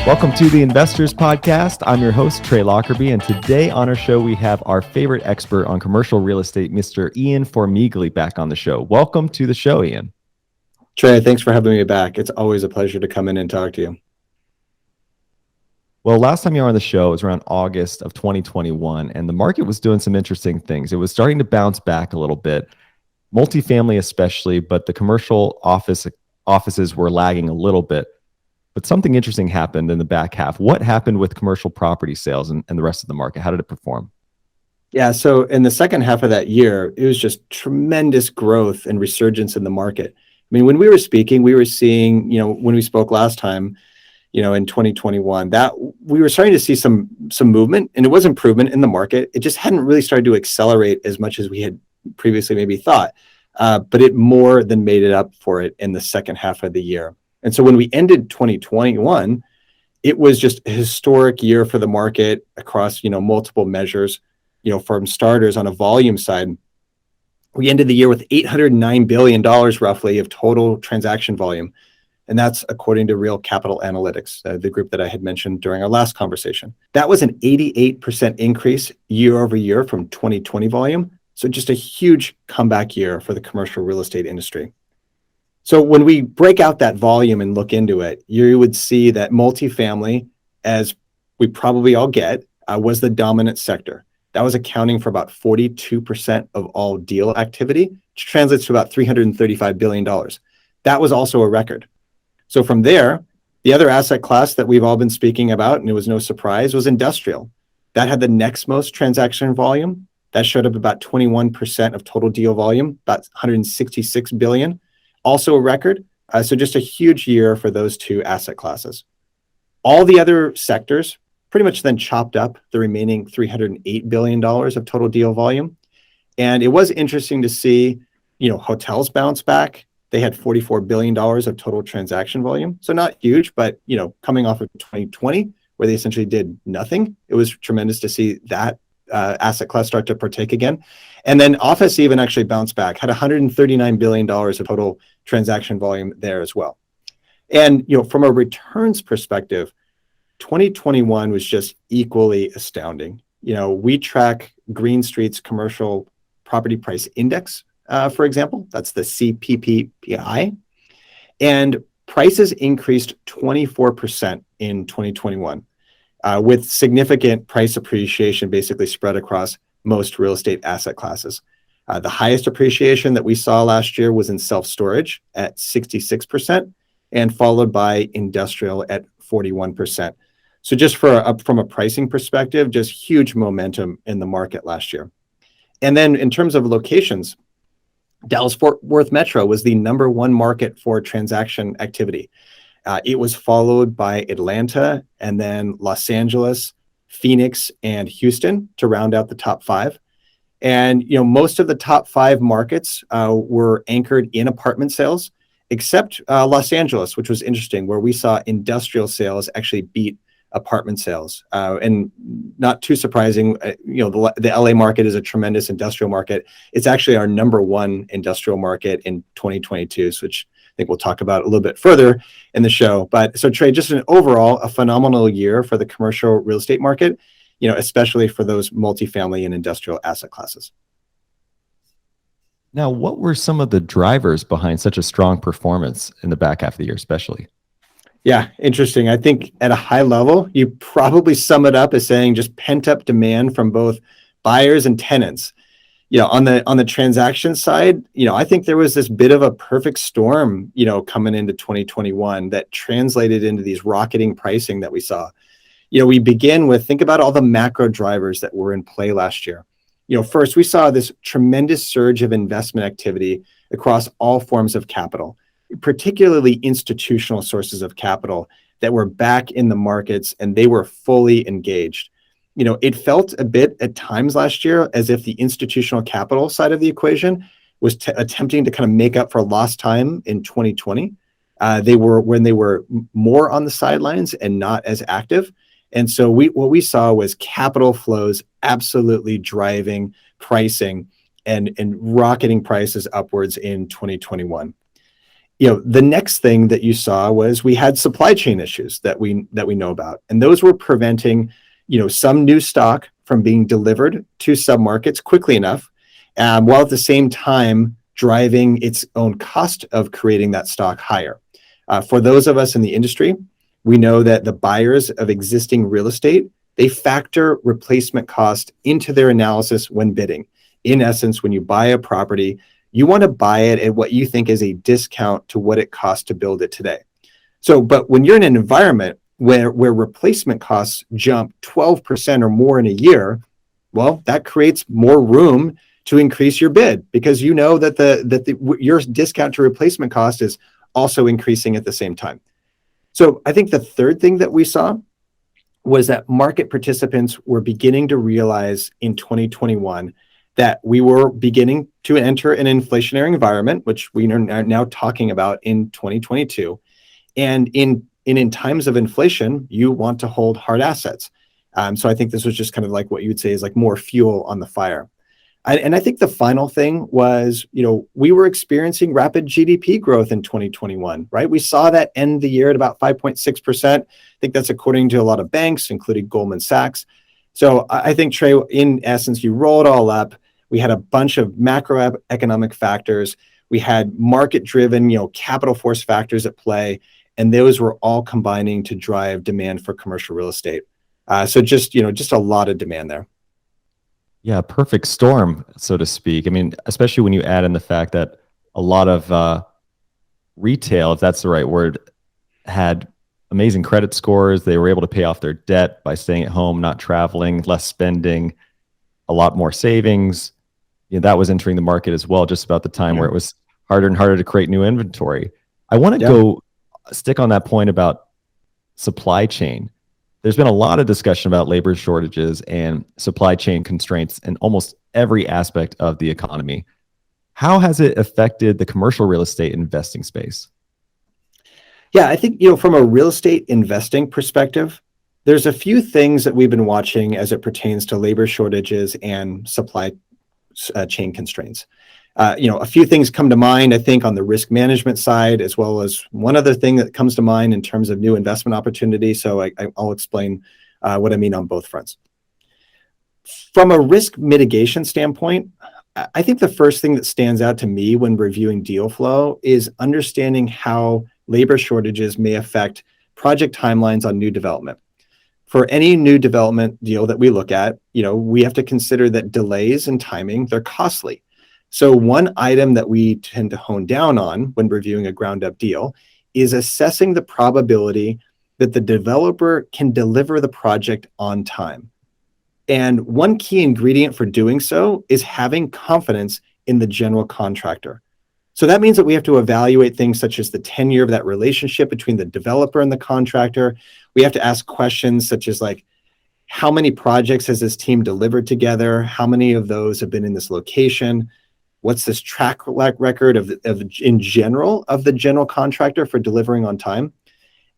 Welcome to the Investors Podcast. I'm your host, Trey Lockerbie, and today on our show, we have our favorite expert on commercial real estate, Mr. Ian Formigle, back on the show. Welcome to the show, Ian. Trey, thanks for having me back. It's always a pleasure to come in and talk to you. Well, last time you were on the show, it was around August of 2021, and the market was doing some interesting things. It was starting to bounce back a little bit, multifamily especially, but the commercial offices were lagging a little bit. But something interesting happened in the back half. What happened with commercial property sales and the rest of the market? How did it perform? Yeah, so in the second half of that year, it was just tremendous growth and resurgence in the market. I mean, when we were speaking, we were seeing, when we spoke last time, in 2021, that we were starting to see some movement, and it was improvement in the market. It just hadn't really started to accelerate as much as we had previously maybe thought, but it more than made it up for it in the second half of the year. And so when we ended 2021, it was just a historic year for the market across, multiple measures. From starters on a volume side, we ended the year with $809 billion roughly of total transaction volume. And that's according to Real Capital Analytics, the group that I had mentioned during our last conversation. That was an 88% increase year over year from 2020 volume. So just a huge comeback year for the commercial real estate industry. So when we break out that volume and look into it, you would see that multifamily, as we probably all get, was the dominant sector. That was accounting for about 42% of all deal activity, which translates to about $335 billion. That was also a record. So from there, the other asset class that we've all been speaking about, and it was no surprise, was industrial. That had the next most transaction volume. That showed up about 21% of total deal volume, about $166 billion. Also a record. So just a huge year for those two asset classes. All the other sectors pretty much then chopped up the remaining $308 billion of total deal volume. And it was interesting to see, hotels bounce back. They had $44 billion of total transaction volume. So not huge, but, coming off of 2020, where they essentially did nothing, it was tremendous to see that asset class start to partake again. And then office even actually bounced back, had $139 billion of total transaction volume there as well. And, from a returns perspective, 2021 was just equally astounding. We track Green Street's commercial property price index, for example. That's the CPPPI. And prices increased 24% in 2021, with significant price appreciation basically spread across most real estate asset classes. The highest appreciation that we saw last year was in self-storage at 66%, and followed by industrial at 41%. So just from a pricing perspective, just huge momentum in the market last year. And then in terms of locations, Dallas-Fort Worth Metro was the number one market for transaction activity. It was followed by Atlanta, and then Los Angeles, Phoenix, and Houston to round out the top five. And most of the top five markets were anchored in apartment sales, except Los Angeles, which was interesting, where we saw industrial sales actually beat apartment sales. And not too surprising, the LA market is a tremendous industrial market. It's actually our number one industrial market in 2022, which I think we'll talk about a little bit further in the show. But so Trey, just a phenomenal year for the commercial real estate market, especially for those multifamily and industrial asset classes. Now, what were some of the drivers behind such a strong performance in the back half of the year, especially? Yeah, interesting. I think at a high level, you probably sum it up as saying just pent-up demand from both buyers and tenants. On the transaction side, I think there was this bit of a perfect storm, coming into 2021 that translated into these rocketing pricing that we saw. We begin with, think about all the macro drivers that were in play last year. First, we saw this tremendous surge of investment activity across all forms of capital, particularly institutional sources of capital that were back in the markets, and they were fully engaged. It felt a bit at times last year as if the institutional capital side of the equation was attempting to kind of make up for lost time in 2020. When they were more on the sidelines and not as active. And so what we saw was capital flows absolutely driving pricing and rocketing prices upwards in 2021. The next thing that you saw was we had supply chain issues that we know about, and those were preventing, some new stock from being delivered to submarkets quickly enough, while at the same time driving its own cost of creating that stock higher. For those of us in the industry, we know that the buyers of existing real estate, they factor replacement cost into their analysis when bidding. In essence, when you buy a property, you want to buy it at what you think is a discount to what it costs to build it today. So, but when you're in an environment where replacement costs jump 12% or more in a year, well, that creates more room to increase your bid, because you know that your discount to replacement cost is also increasing at the same time. So I think the third thing that we saw was that market participants were beginning to realize in 2021 that we were beginning to enter an inflationary environment, which we are now talking about in 2022. And in times of inflation, you want to hold hard assets. So I think this was just kind of like what you would say is like more fuel on the fire. And I think the final thing was, we were experiencing rapid GDP growth in 2021, right? We saw that end the year at about 5.6%. I think that's according to a lot of banks, including Goldman Sachs. So I think, Trey, in essence, you roll it all up. We had a bunch of macroeconomic factors. We had market-driven, capital force factors at play, and those were all combining to drive demand for commercial real estate. So just a lot of demand there. Yeah, perfect storm, so to speak. I mean, especially when you add in the fact that a lot of retail, if that's the right word, had amazing credit scores. They were able to pay off their debt by staying at home, not traveling, less spending, a lot more savings. That was entering the market as well, just about the time where it was harder and harder to create new inventory. I want to go stick on that point about supply chain. There's been a lot of discussion about labor shortages and supply chain constraints in almost every aspect of the economy. How has it affected the commercial real estate investing space? Yeah, I think, from a real estate investing perspective, there's a few things that we've been watching as it pertains to labor shortages and supply chain constraints. A few things come to mind, I think, on the risk management side, as well as one other thing that comes to mind in terms of new investment opportunity. So I'll explain what I mean on both fronts. From a risk mitigation standpoint, I think the first thing that stands out to me when reviewing deal flow is understanding how labor shortages may affect project timelines on new development. For any new development deal that we look at, we have to consider that delays in timing, they're costly. So one item that we tend to hone down on when reviewing a ground up deal is assessing the probability that the developer can deliver the project on time. And one key ingredient for doing so is having confidence in the general contractor. So that means that we have to evaluate things such as the tenure of that relationship between the developer and the contractor. We have to ask questions such as like, how many projects has this team delivered together? How many of those have been in this location? What's this track record of in general of the general contractor for delivering on time?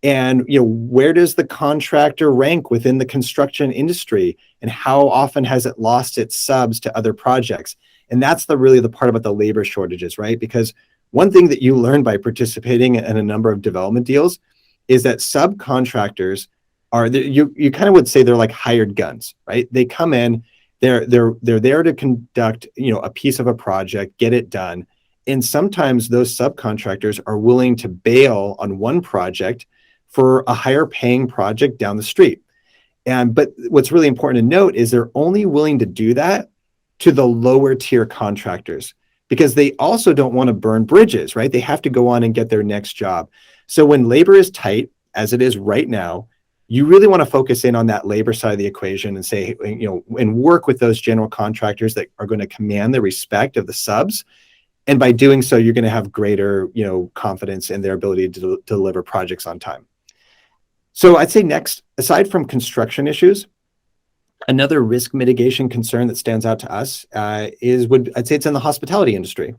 And where does the contractor rank within the construction industry, and how often has it lost its subs to other projects? And that's really the part about the labor shortages, right? Because one thing that you learn by participating in a number of development deals is that subcontractors are, you kind of would say they're like hired guns, right? They come in, they're there to conduct, a piece of a project, get it done. And sometimes those subcontractors are willing to bail on one project for a higher paying project down the street. But what's really important to note is they're only willing to do that to the lower tier contractors, because they also don't want to burn bridges, right? They have to go on and get their next job. So when labor is tight, as it is right now, you really want to focus in on that labor side of the equation and say, and work with those general contractors that are going to command the respect of the subs. And by doing so, you're going to have greater, confidence in their ability to deliver projects on time. So I'd say next, aside from construction issues, another risk mitigation concern that stands out to us I'd say it's in the hospitality industry.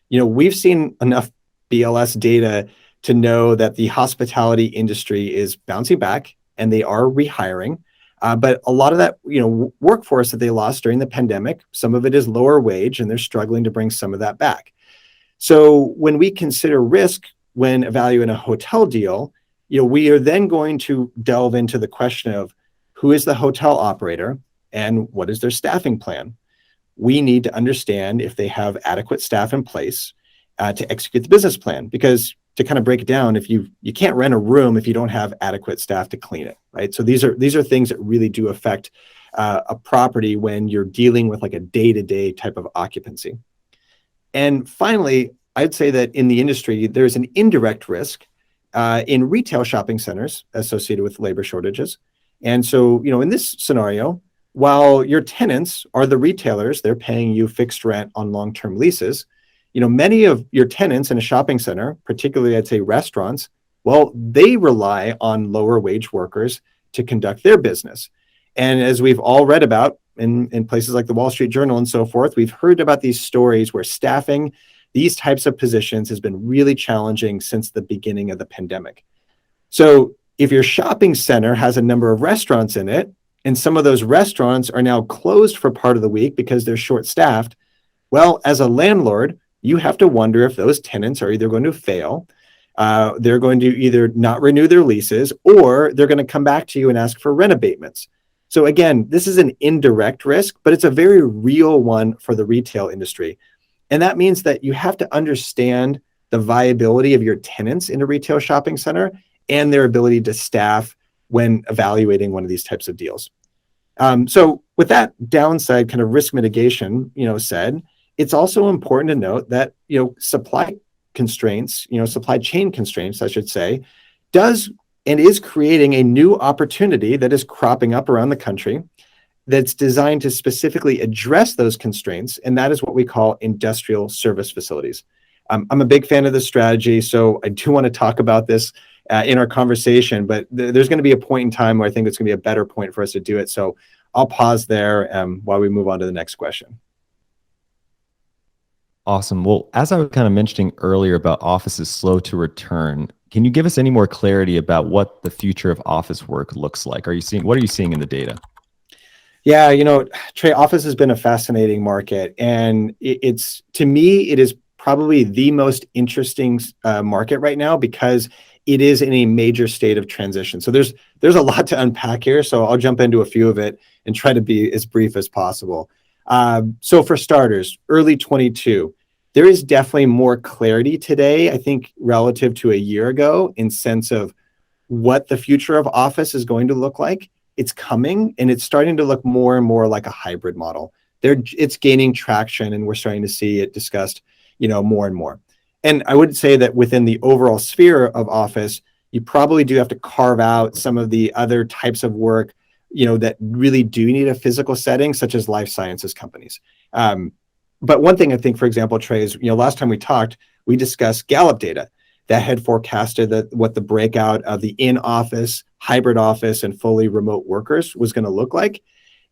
We've seen enough BLS data to know that the hospitality industry is bouncing back and they are rehiring. But a lot of that, workforce that they lost during the pandemic, some of it is lower wage, and they're struggling to bring some of that back. So when we consider risk, when evaluating a hotel deal, we are then going to delve into the question of who is the hotel operator and what is their staffing plan. We need to understand if they have adequate staff in place to execute the business plan. Because to kind of break it down, if you can't rent a room if you don't have adequate staff to clean it, right? So these are things that really do affect a property when you're dealing with like a day-to-day type of occupancy. And finally, I'd say that in the industry, there's an indirect risk in retail shopping centers associated with labor shortages. And so, in this scenario, while your tenants are the retailers, they're paying you fixed rent on long-term leases. Many of your tenants in a shopping center, particularly I'd say restaurants, well, they rely on lower wage workers to conduct their business. And as we've all read about in places like the Wall Street Journal and so forth, we've heard about these stories where staffing these types of positions has been really challenging since the beginning of the pandemic. So if your shopping center has a number of restaurants in it, and some of those restaurants are now closed for part of the week because they're short-staffed, well, as a landlord, you have to wonder if those tenants are either going to fail, they're going to either not renew their leases, or they're going to come back to you and ask for rent abatements. So again, this is an indirect risk, but it's a very real one for the retail industry. And that means that you have to understand the viability of your tenants in a retail shopping center and their ability to staff when evaluating one of these types of deals. So with that downside kind of risk mitigation, said, it's also important to note that, supply constraints, supply chain constraints, I should say, does and is creating a new opportunity that is cropping up around the country that's designed to specifically address those constraints. And that is what we call industrial service facilities. I'm a big fan of this strategy, so I do want to talk about this in our conversation, but there's going to be a point in time where I think it's going to be a better point for us to do it. So I'll pause there while we move on to the next question. Awesome. Well, as I was kind of mentioning earlier about offices slow to return, can you give us any more clarity about what the future of office work looks like? What are you seeing in the data? Yeah, Trey, office has been a fascinating market, and to me, it is probably the most interesting market right now because it is in a major state of transition. So there's a lot to unpack here. So I'll jump into a few of it and try to be as brief as possible. So for starters, early 22, there is definitely more clarity today, I think, relative to a year ago in sense of what the future of office is going to look like. It's coming, and it's starting to look more and more like a hybrid model. It's gaining traction, and we're starting to see it discussed, more and more. And I would say that within the overall sphere of office, you probably do have to carve out some of the other types of work, that really do need a physical setting, such as life sciences companies. But one thing I think, for example, Trey, is, last time we talked, we discussed Gallup data that had forecasted that what the breakout of the in-office, hybrid office, and fully remote workers was going to look like.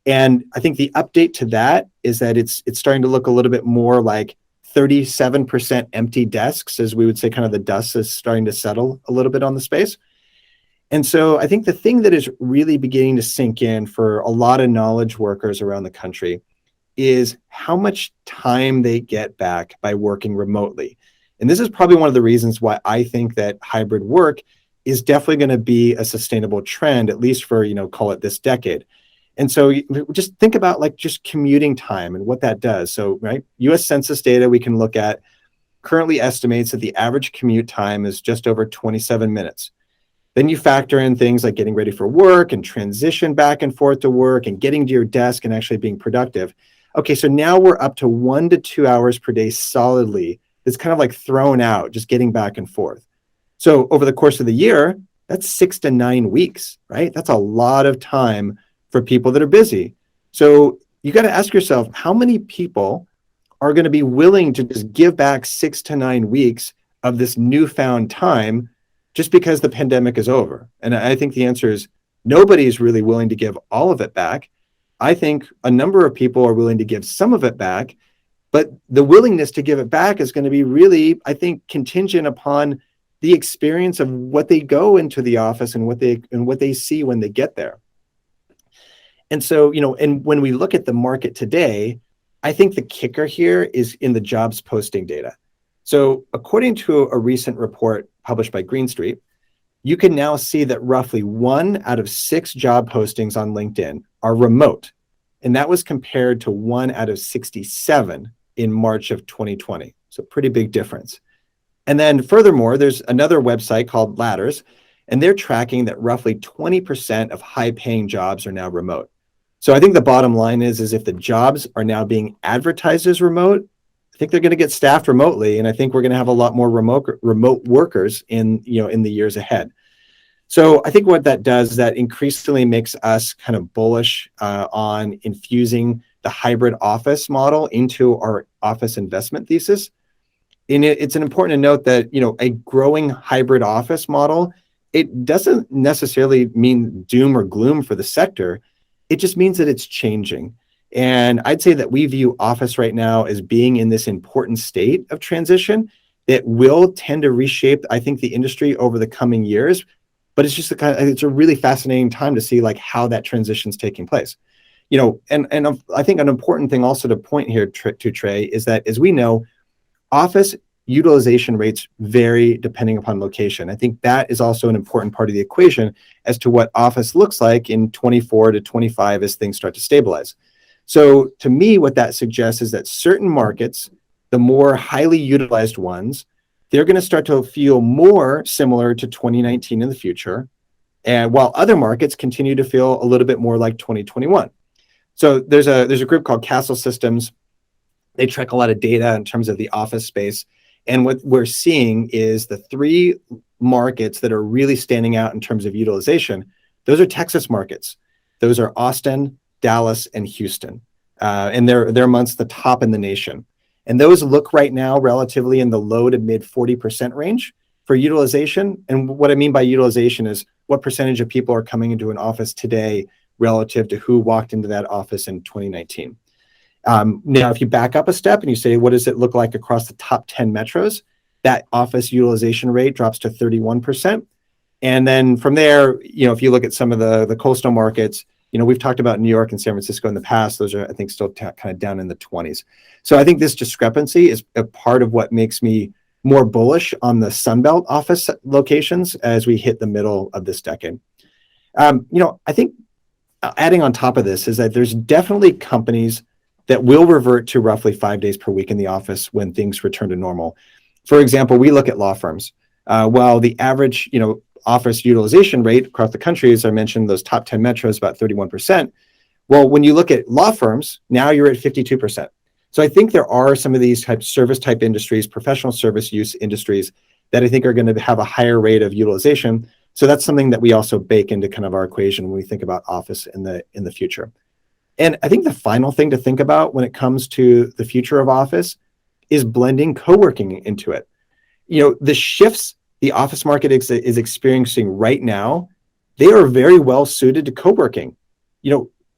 And I think the update to that is that it's starting to look a little bit more like 37% empty desks, as we would say, kind of the dust is starting to settle a little bit on the space. And so I think the thing that is really beginning to sink in for a lot of knowledge workers around the country is how much time they get back by working remotely. And this is probably one of the reasons why I think that hybrid work is definitely going to be a sustainable trend, at least for, call it this decade. And so just think about like just commuting time and what that does. So, right, US Census data we can look at currently estimates that the average commute time is just over 27 minutes. Then you factor in things like getting ready for work and transition back and forth to work and getting to your desk and actually being productive. Okay, so now we're up to 1 to 2 hours per day solidly. It's kind of like thrown out, just getting back and forth. So over the course of the year, that's 6 to 9 weeks, right? That's a lot of time for people that are busy. So you got to ask yourself, how many people are going to be willing to just give back 6 to 9 weeks of this newfound time just because the pandemic is over? And I think the answer is nobody is really willing to give all of it back. I think a number of people are willing to give some of it back, but the willingness to give it back is going to be really, I think, contingent upon the experience of what they go into the office and what they see when they get there. And so, and when we look at the market today, I think the kicker here is in the jobs posting data. So according to a recent report published by Greenstreet, you can now see that roughly 1 out of 6 job postings on LinkedIn are remote. And that was compared to 1 out of 67 in March of 2020. So pretty big difference. And then furthermore, there's another website called Ladders, and they're tracking that roughly 20% of high-paying jobs are now remote. So I think the bottom line is if the jobs are now being advertised as remote, I think they're going to get staffed remotely, and I think we're going to have a lot more remote workers in the years ahead. So I think what that does is that increasingly makes us kind of bullish on infusing the hybrid office model into our office investment thesis. And it's important to note that a growing hybrid office model, it doesn't necessarily mean doom or gloom for the sector. It just means that it's changing. And I'd say that we view office right now as being in this important state of transition that will tend to reshape, I think, the industry over the coming years. But it's just it's a really fascinating time to see like how that transition is taking place. And I think an important thing also to point here to Trey is that, as we know, office utilization rates vary depending upon location. I think that is also an important part of the equation as to what office looks like in 24 to 25 as things start to stabilize. So to me, what that suggests is that certain markets, the more highly utilized ones, they're going to start to feel more similar to 2019 in the future, and while other markets continue to feel a little bit more like 2021. So there's a group called Castle Systems. They track a lot of data in terms of the office space. And what we're seeing is the 3 markets that are really standing out in terms of utilization. Those are Texas markets. Those are Austin, Dallas, and Houston. And they're amongst the top in the nation. And those look right now relatively in the low to mid 40% range for utilization. And what I mean by utilization is what percentage of people are coming into an office today relative to who walked into that office in 2019. Now, if you back up a step and you say, what does it look like across the top 10 metros? That office utilization rate drops to 31%. And then from there, if you look at some of the coastal markets, we've talked about New York and San Francisco in the past. Those are, I think, still kind of down in the 20s. So I think this discrepancy is a part of what makes me more bullish on the Sunbelt office locations as we hit the middle of this decade. I think adding on top of this is that there's definitely companies that will revert to roughly 5 days per week in the office when things return to normal. For example, we look at law firms. While the average, office utilization rate across the country, as I mentioned, those top 10 metros, about 31%. Well, when you look at law firms, now you're at 52%. So I think there are some of these service type industries, professional service use industries that I think are going to have a higher rate of utilization. So that's something that we also bake into kind of our equation when we think about office in the future. And I think the final thing to think about when it comes to the future of office is blending co-working into it. The shifts the office market is experiencing right now, they are very well suited to co-working.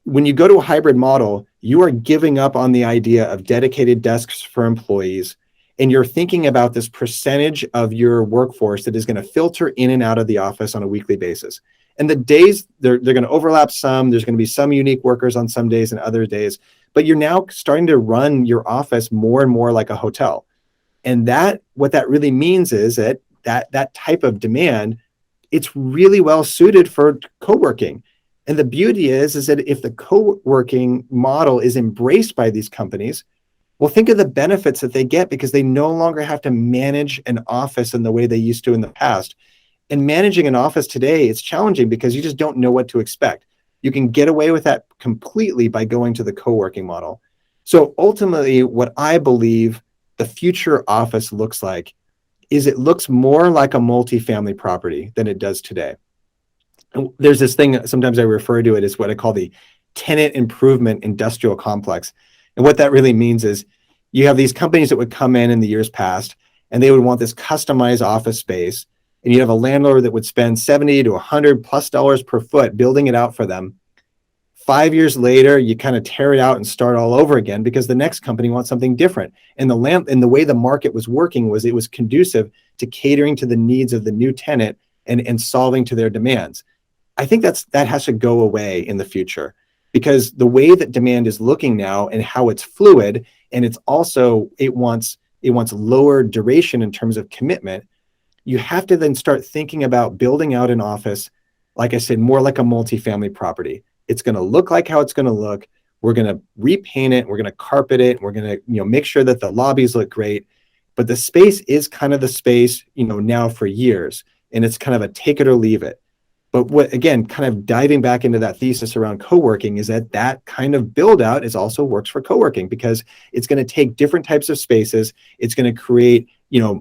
When you go to a hybrid model, you are giving up on the idea of dedicated desks for employees, and you're thinking about this percentage of your workforce that is going to filter in and out of the office on a weekly basis. And the days, they're going to overlap some. There's going to be some unique workers on some days and other days, but you're now starting to run your office more and more like a hotel. And what that really means is that type of demand, it's really well suited for co-working. And the beauty is that if the co-working model is embraced by these companies, well, think of the benefits that they get because they no longer have to manage an office in the way they used to in the past. And managing an office today, it's challenging because you just don't know what to expect. You can get away with that completely by going to the co-working model. So ultimately, what I believe the future office looks like is it looks more like a multifamily property than it does today. And there's this thing, sometimes I refer to it as what I call the tenant improvement industrial complex. And what that really means is you have these companies that would come in the years past, and they would want this customized office space. And you have a landlord that would spend $70 to $100+ per foot building it out for them. 5 years later, you kind of tear it out and start all over again because the next company wants something different. And the way the market was working was it was conducive to catering to the needs of the new tenant and solving to their demands. I think that has to go away in the future because the way that demand is looking now and how it's fluid, and it's also it wants lower duration in terms of commitment. you have to then start thinking about building out an office, like I said, more like a multifamily property. It's going to look like how it's going to look. We're going to repaint it. We're going to carpet it. We're going to, make sure that the lobbies look great. But the space is kind of the space, now for years. And it's kind of a take it or leave it. But what, again, kind of diving back into that thesis around co-working is that kind of build out is also works for co-working, because it's going to take different types of spaces. It's going to create,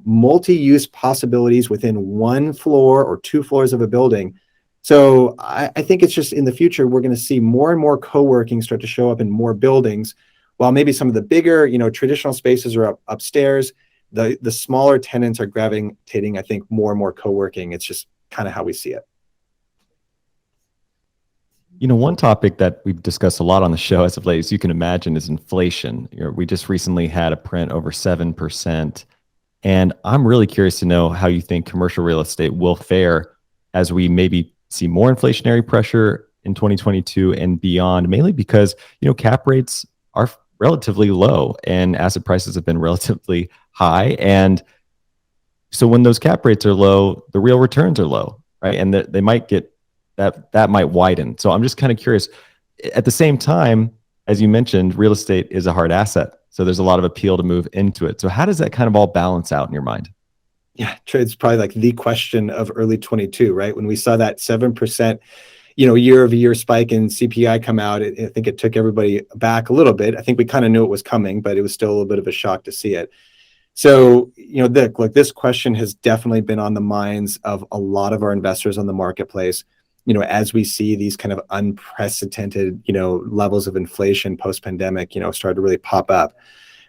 multi-use possibilities within one floor or two floors of a building. So I think it's just in the future, we're going to see more and more co-working start to show up in more buildings, while maybe some of the bigger, traditional spaces are upstairs. The smaller tenants are gravitating, I think, more and more co-working. It's just kind of how we see it. One topic that we've discussed a lot on the show as of late, as you can imagine, is inflation. We just recently had a print over 7%. And I'm really curious to know how you think commercial real estate will fare as we maybe see more inflationary pressure in 2022 and beyond, mainly because, cap rates are relatively low and asset prices have been relatively high. And so when those cap rates are low, the real returns are low, right? And they might get that might widen. So I'm just kind of curious. At the same time, as you mentioned, real estate is a hard asset. So there's a lot of appeal to move into it. So how does that kind of all balance out in your mind? Yeah, it's probably like the question of early 22, right? When we saw that 7%, year-over-year spike in CPI come out, I think it took everybody back a little bit. I think we kind of knew it was coming, but it was still a little bit of a shock to see it. So, this question has definitely been on the minds of a lot of our investors on the marketplace. As we see these kind of unprecedented, levels of inflation post-pandemic, start to really pop up.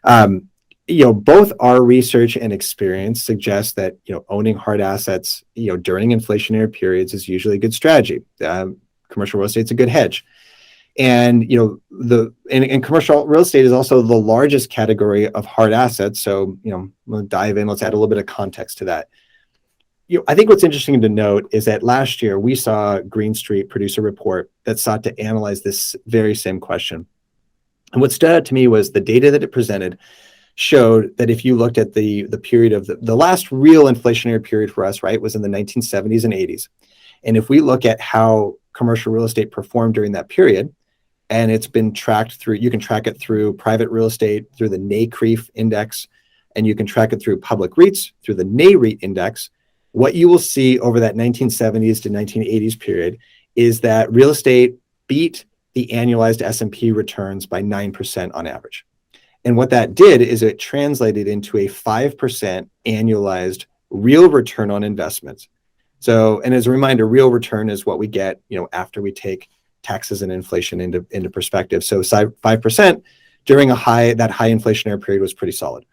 Both our research and experience suggest that, owning hard assets, during inflationary periods is usually a good strategy. Commercial real estate's a good hedge. And, and commercial real estate is also the largest category of hard assets. So, we'll dive in, let's add a little bit of context to that. I think what's interesting to note is that last year we saw Crowdstreet produce a report that sought to analyze this very same question. And what stood out to me was the data that it presented showed that if you looked at the period of the last real inflationary period for us, right, was in the 1970s and 80s. And if we look at how commercial real estate performed during that period, and it's been tracked through, you can track it through private real estate, through the NCREIF index, and you can track it through public REITs, through the NAREIT index. What you will see over that 1970s to 1980s period is that real estate beat the annualized S&P returns by 9% on average. And what that did is it translated into a 5% annualized real return on investments. So, and as a reminder, real return is what we get, after we take taxes and inflation into perspective. So 5% during that high inflationary period was pretty solid.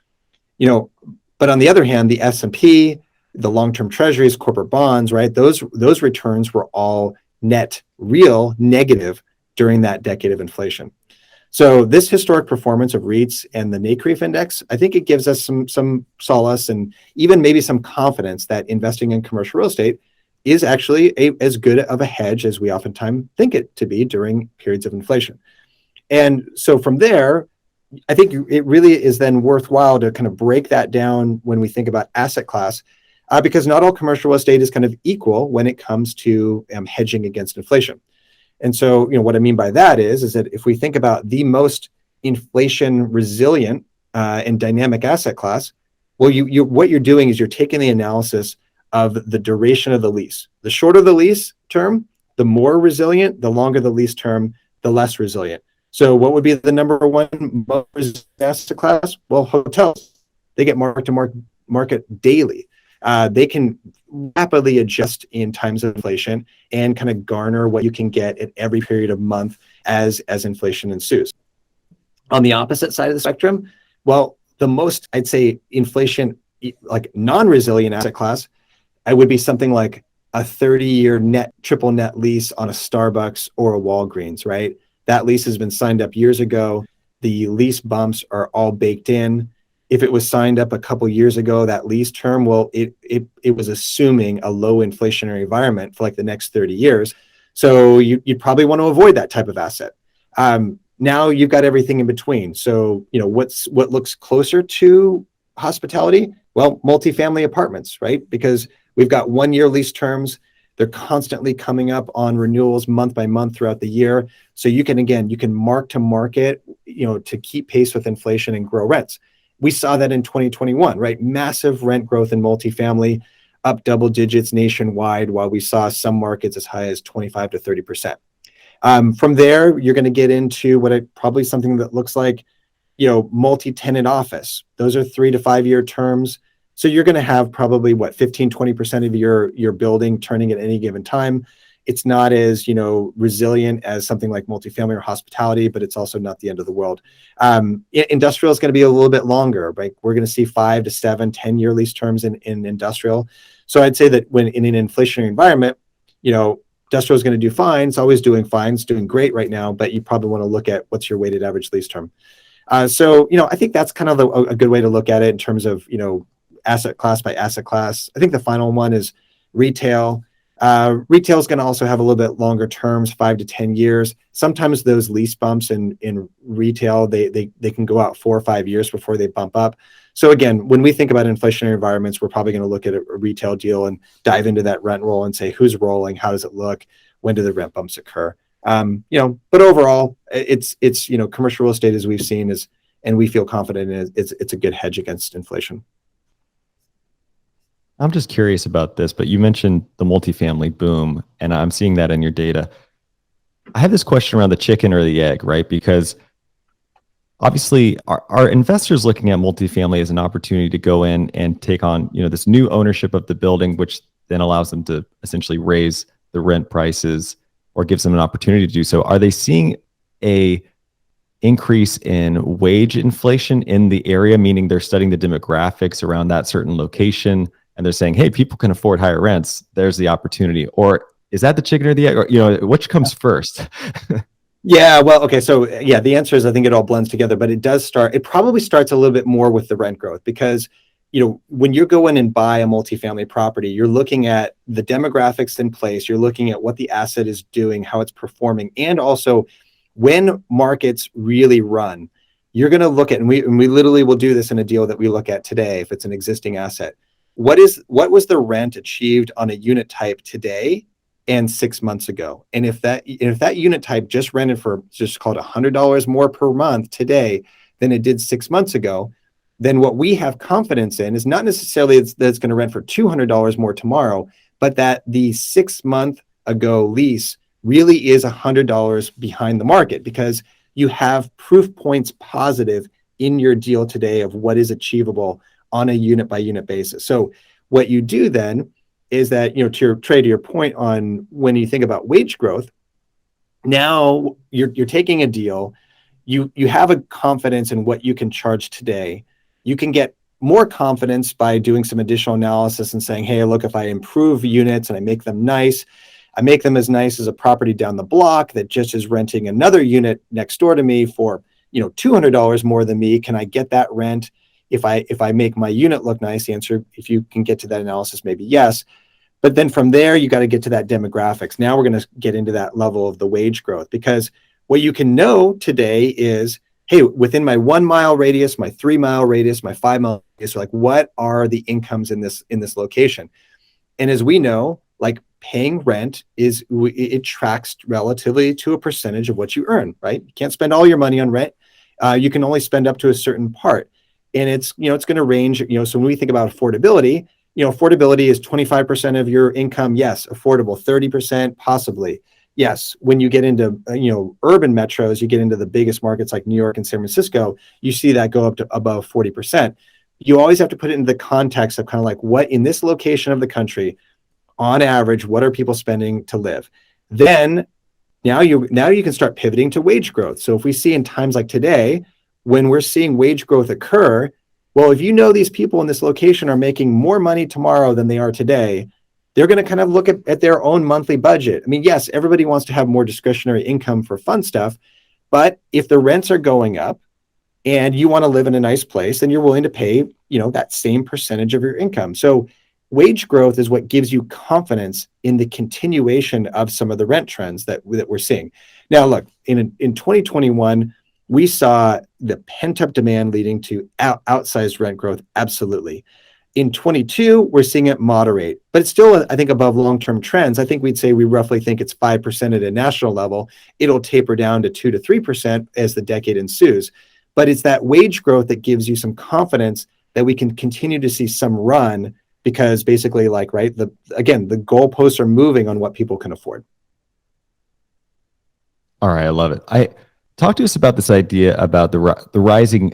But on the other hand, the S&P, the long-term treasuries, corporate bonds, right? Those returns were all net real negative during that decade of inflation. So this historic performance of REITs and the NCREIF index, I think it gives us some solace and even maybe some confidence that investing in commercial real estate is actually as good of a hedge as we oftentimes think it to be during periods of inflation. And so from there, I think it really is then worthwhile to kind of break that down when we think about asset class, because not all commercial real estate is kind of equal when it comes to hedging against inflation. And so, what I mean by that is that if we think about the most inflation resilient and dynamic asset class, well, what you're doing is you're taking the analysis of the duration of the lease. The shorter the lease term, the more resilient. The longer the lease term, the less resilient. So what would be the number one most resilient asset class? Well, hotels. They get mark to market daily. They can rapidly adjust in times of inflation and kind of garner what you can get at every period of month as inflation ensues. On the opposite side of the spectrum, well, the most, I'd say, inflation, like non-resilient asset class, I would be something like a 30-year triple net lease on a Starbucks or a Walgreens, right? That lease has been signed up years ago. The lease bumps are all baked in. If it was signed up a couple years ago, that lease term, well, it was assuming a low inflationary environment for like the next 30 years. So you'd probably want to avoid that type of asset. Now you've got everything in between. So, what looks closer to hospitality, Well, multifamily apartments, right? Because we've got 1 year lease terms. They're constantly coming up on renewals month by month throughout the year. So you can mark to market, to keep pace with inflation and grow rents. We saw that in 2021, right? Massive rent growth in multifamily, up double digits nationwide, while we saw some markets as high as 25 to 30%. From there, you're going to get into probably something that looks like, multi-tenant office. Those are 3 to 5 year terms. So you're going to have probably 15-20% of your building turning at any given time. It's not as, resilient as something like multifamily or hospitality, but it's also not the end of the world. Industrial is going to be a little bit longer, right? We're going to see 5 to 7, 10-year lease terms in industrial. So I'd say that when in an inflationary environment, industrial is going to do fine. It's always doing fine. It's doing great right now, but you probably want to look at what's your weighted average lease term. So I think that's kind of a good way to look at it in terms of, asset class by asset class. I think the final one is retail. Retail is going to also have a little bit longer terms, 5 to 10 years. Sometimes those lease bumps in retail, they can go out 4 or 5 years before they bump up. So again, when we think about inflationary environments, we're probably going to look at a retail deal and dive into that rent roll and say, who's rolling? How does it look? When do the rent bumps occur? But overall, it's commercial real estate, as we've seen, and we feel confident in it, it's a good hedge against inflation. I'm just curious about this, but you mentioned the multifamily boom, and I'm seeing that in your data. I have this question around the chicken or the egg, right? Because obviously, are investors looking at multifamily as an opportunity to go in and take on, this new ownership of the building, which then allows them to essentially raise the rent prices or gives them an opportunity to do so? Are they seeing a increase in wage inflation in the area, meaning they're studying the demographics around that certain location, and they're saying, hey, people can afford higher rents, there's the opportunity? Or is that the chicken or the egg? Or, which comes first? Yeah, well, okay. So yeah, the answer is I think it all blends together, but it probably starts a little bit more with the rent growth, because, when you go in and buy a multifamily property, you're looking at the demographics in place, you're looking at what the asset is doing, how it's performing, and also when markets really run, you're going to look at, and we literally will do this in a deal that we look at today, if it's an existing asset. What was the rent achieved on a unit type today and 6 months ago? And if that unit type just rented for, just called $100 more per month today than it did 6 months ago, then what we have confidence in is not necessarily that it's going to rent for $200 more tomorrow, but that the 6 month ago lease really is $100 behind the market, because you have proof points positive in your deal today of what is achievable on a unit by unit basis. So what you do then is that, to your point on when you think about wage growth, now you're taking a deal, you have a confidence in what you can charge today. You can get more confidence by doing some additional analysis and saying, hey, look, if I improve units and I make them nice, I make them as nice as a property down the block that just is renting another unit next door to me for, $200 more than me. Can I get that rent if I make my unit look nice? The answer, if you can get to that analysis, maybe yes. But then from there, you got to get to that demographics. Now we're going to get into that level of the wage growth, because what you can know today is, hey, within my 1 mile radius, my 3 mile radius, my 5 mile radius, like what are the incomes in this location? And as we know, like paying rent it tracks relatively to a percentage of what you earn, right? You can't spend all your money on rent. You can only spend up to a certain part. And it's going to range, so when we think about affordability, affordability is 25% of your income. Yes. Affordable, 30%, possibly. Yes. When you get into, urban metros, you get into the biggest markets like New York and San Francisco, you see that go up to above 40%. You always have to put it in the context of kind of like what in this location of the country, on average, what are people spending to live? Then now you can start pivoting to wage growth. So if we see in times like today, when we're seeing wage growth occur, well, if these people in this location are making more money tomorrow than they are today, they're going to kind of look at their own monthly budget. I mean, yes, everybody wants to have more discretionary income for fun stuff, but if the rents are going up and you want to live in a nice place, then you're willing to pay, that same percentage of your income. So wage growth is what gives you confidence in the continuation of some of the rent trends that we're seeing. Now, look, in 2021, we saw the pent-up demand leading to outsized rent growth. Absolutely. In 22, we're seeing it moderate, but it's still, I think, above long-term trends. I think we'd say we roughly think it's 5% at a national level. It'll taper down to 2 to 3% as the decade ensues. But it's that wage growth that gives you some confidence that we can continue to see some run, because basically, like, right, the goalposts are moving on what people can afford. All right, I love it. I talk to us about this idea about the rising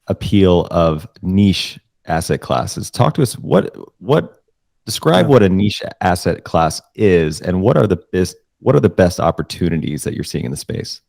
appeal of niche asset classes. Talk to us what describe Yeah. what a niche asset class is, and what are the best opportunities that you're seeing in the space?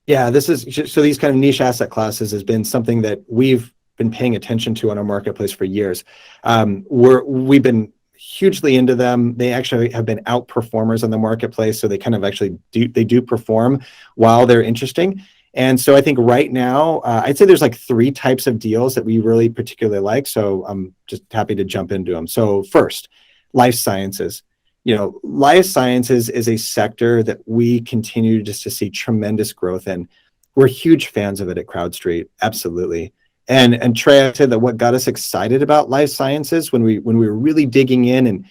Yeah, this is so these kind of niche asset classes has been something that we've been paying attention to on our marketplace for years. We've been hugely into them. They actually have been outperformers on the marketplace, so they kind of actually do perform while they're interesting. And so I think right now, I'd say there's like three types of deals that we really particularly like. So I'm just happy to jump into them. So first, life sciences. Life sciences is a sector that we continue just to see tremendous growth in. We're huge fans of it at Crowdstreet, absolutely. And Trey, I said that what got us excited about life sciences when we were really digging in and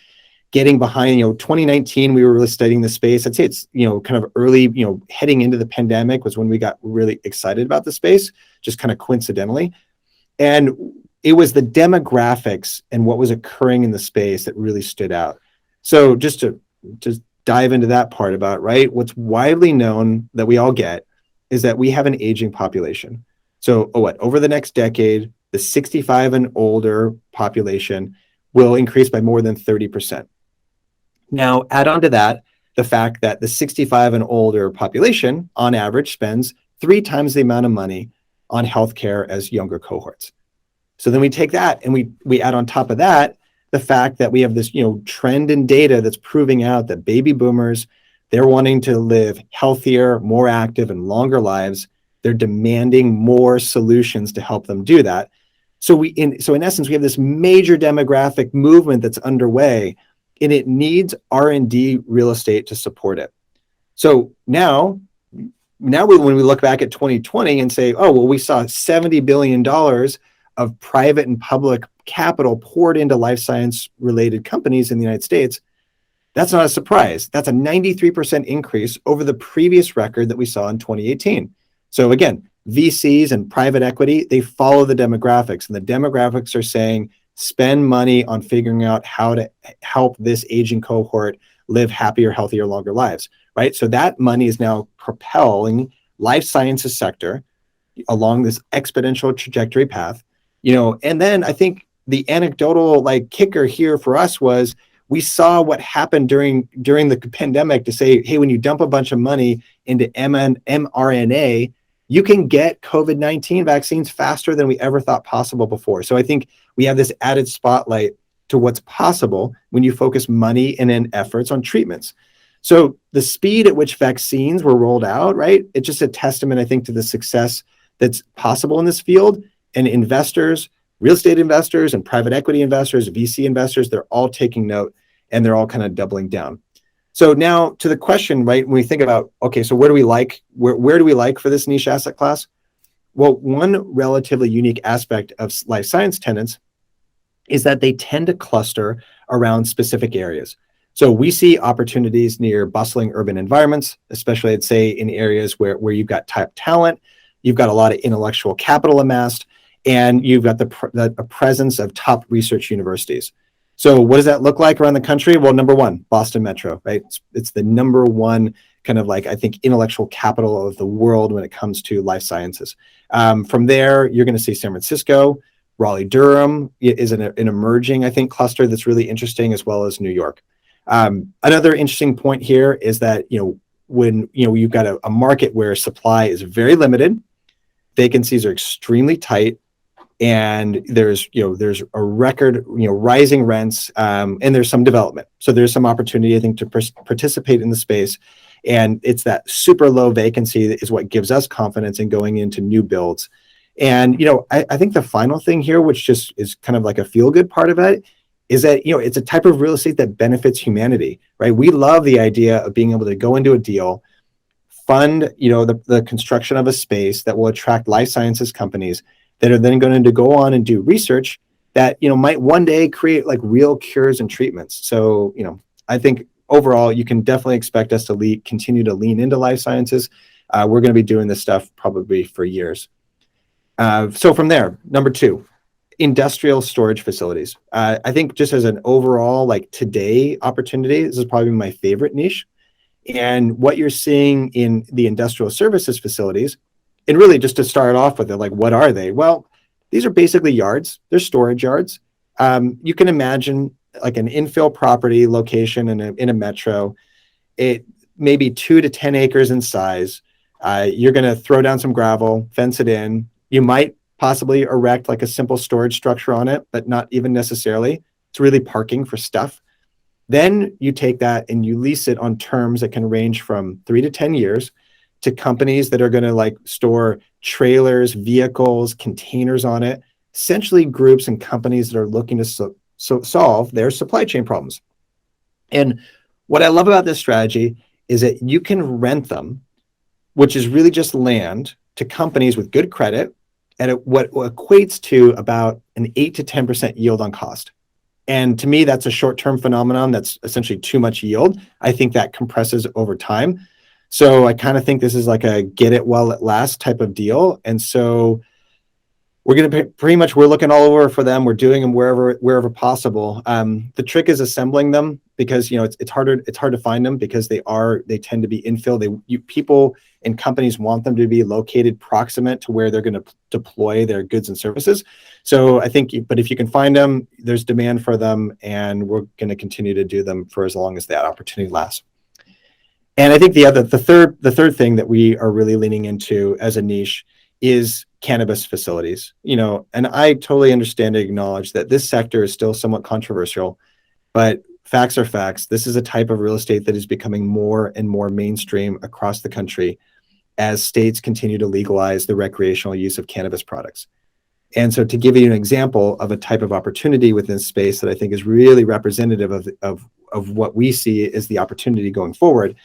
getting behind, 2019, we were really studying the space. I'd say it's, kind of early, heading into the pandemic was when we got really excited about the space, just kind of coincidentally. And it was the demographics and what was occurring in the space that really stood out. So just to dive into that part about it, right? What's widely known that we all get is that we have an aging population. So over the next decade, the 65 and older population will increase by more than 30%. Now, add on to that the fact that the 65 and older population, on average, spends 3 times the amount of money on healthcare as younger cohorts. So then we take that and we add on top of that the fact that we have this, trend in data that's proving out that baby boomers, they're wanting to live healthier, more active, and longer lives. They're demanding more solutions to help them do that. So in essence, we have this major demographic movement that's underway, and it needs R&D real estate to support it. So now when we look back at 2020 and say, oh, well, we saw $70 billion of private and public capital poured into life science related companies in the United States, that's not a surprise. That's a 93% increase over the previous record that we saw in 2018. So again, VCs and private equity, they follow the demographics, and the demographics are saying, spend money on figuring out how to help this aging cohort live happier, healthier, longer lives, right? So that money is now propelling life sciences sector along this exponential trajectory path, and then I think the anecdotal kicker here for us was we saw what happened during the pandemic to say, hey, when you dump a bunch of money into mRNA, you can get COVID-19 vaccines faster than we ever thought possible before. So I think we have this added spotlight to what's possible when you focus money and in efforts on treatments. So the speed at which vaccines were rolled out, right? It's just a testament, I think, to the success that's possible in this field. And investors, real estate investors and private equity investors, VC investors, they're all taking note and they're all kind of doubling down. So now to the question, right? When we think about, okay, so where do we like for this niche asset class? Well, one relatively unique aspect of life science tenants is that they tend to cluster around specific areas. So we see opportunities near bustling urban environments, especially I'd say in areas where you've got top talent, you've got a lot of intellectual capital amassed, and you've got the presence of top research universities. So what does that look like around the country? Well, number one, Boston Metro, right? It's the number one kind of I think intellectual capital of the world when it comes to life sciences. From there, you're going to see San Francisco, Raleigh-Durham is an emerging, I think, cluster that's really interesting, as well as New York. Another interesting point here is that, when you've got a market where supply is very limited, vacancies are extremely tight, and there's a record, rising rents, and there's some development. So there's some opportunity, I think, to participate in the space. And it's that super low vacancy that is what gives us confidence in going into new builds. And, I think the final thing here, which just is kind of like a feel-good part of it, is that, it's a type of real estate that benefits humanity, right? We love the idea of being able to go into a deal, fund, the construction of a space that will attract life sciences companies that are then going to go on and do research that, might one day create like real cures and treatments. So, I think overall, you can definitely expect us to continue to lean into life sciences. We're going to be doing this stuff probably for years. So from there, number 2, industrial storage facilities. I think just as an overall, like today opportunity, this is probably my favorite niche. And what you're seeing in the industrial services facilities, and really just to start off with it, like, what are they? Well, these are basically yards. They're storage yards. You can imagine like an infill property location in a metro. It may be 2 to 10 acres in size. You're going to throw down some gravel, fence it in. You might possibly erect like a simple storage structure on it, but not even necessarily. It's really parking for stuff. Then you take that and you lease it on terms that can range from 3 to 10 years to companies that are going to like store trailers, vehicles, containers on it, essentially groups and companies that are looking to solve their supply chain problems. And what I love about this strategy is that you can rent them, which is really just land, to companies with good credit at what equates to about an 8 to 10% yield on cost. And to me, that's a short-term phenomenon. That's essentially too much yield. I think that compresses over time. So I kind of think this is like a get it while it lasts type of deal. And so we're going to we're looking all over for them. We're doing them wherever possible. The trick is assembling them, because it's hard to find them, because they tend to be infill. People and companies want them to be located proximate to where they're going to deploy their goods and services. So I think, but if you can find them, there's demand for them, and we're going to continue to do them for as long as that opportunity lasts. And I think the third thing that we are really leaning into as a niche is cannabis facilities. And I totally understand and acknowledge that this sector is still somewhat controversial, but facts are facts. This is a type of real estate that is becoming more and more mainstream across the country as states continue to legalize the recreational use of cannabis products. And so to give you an example of a type of opportunity within space that I think is really representative of what we see as the opportunity going forward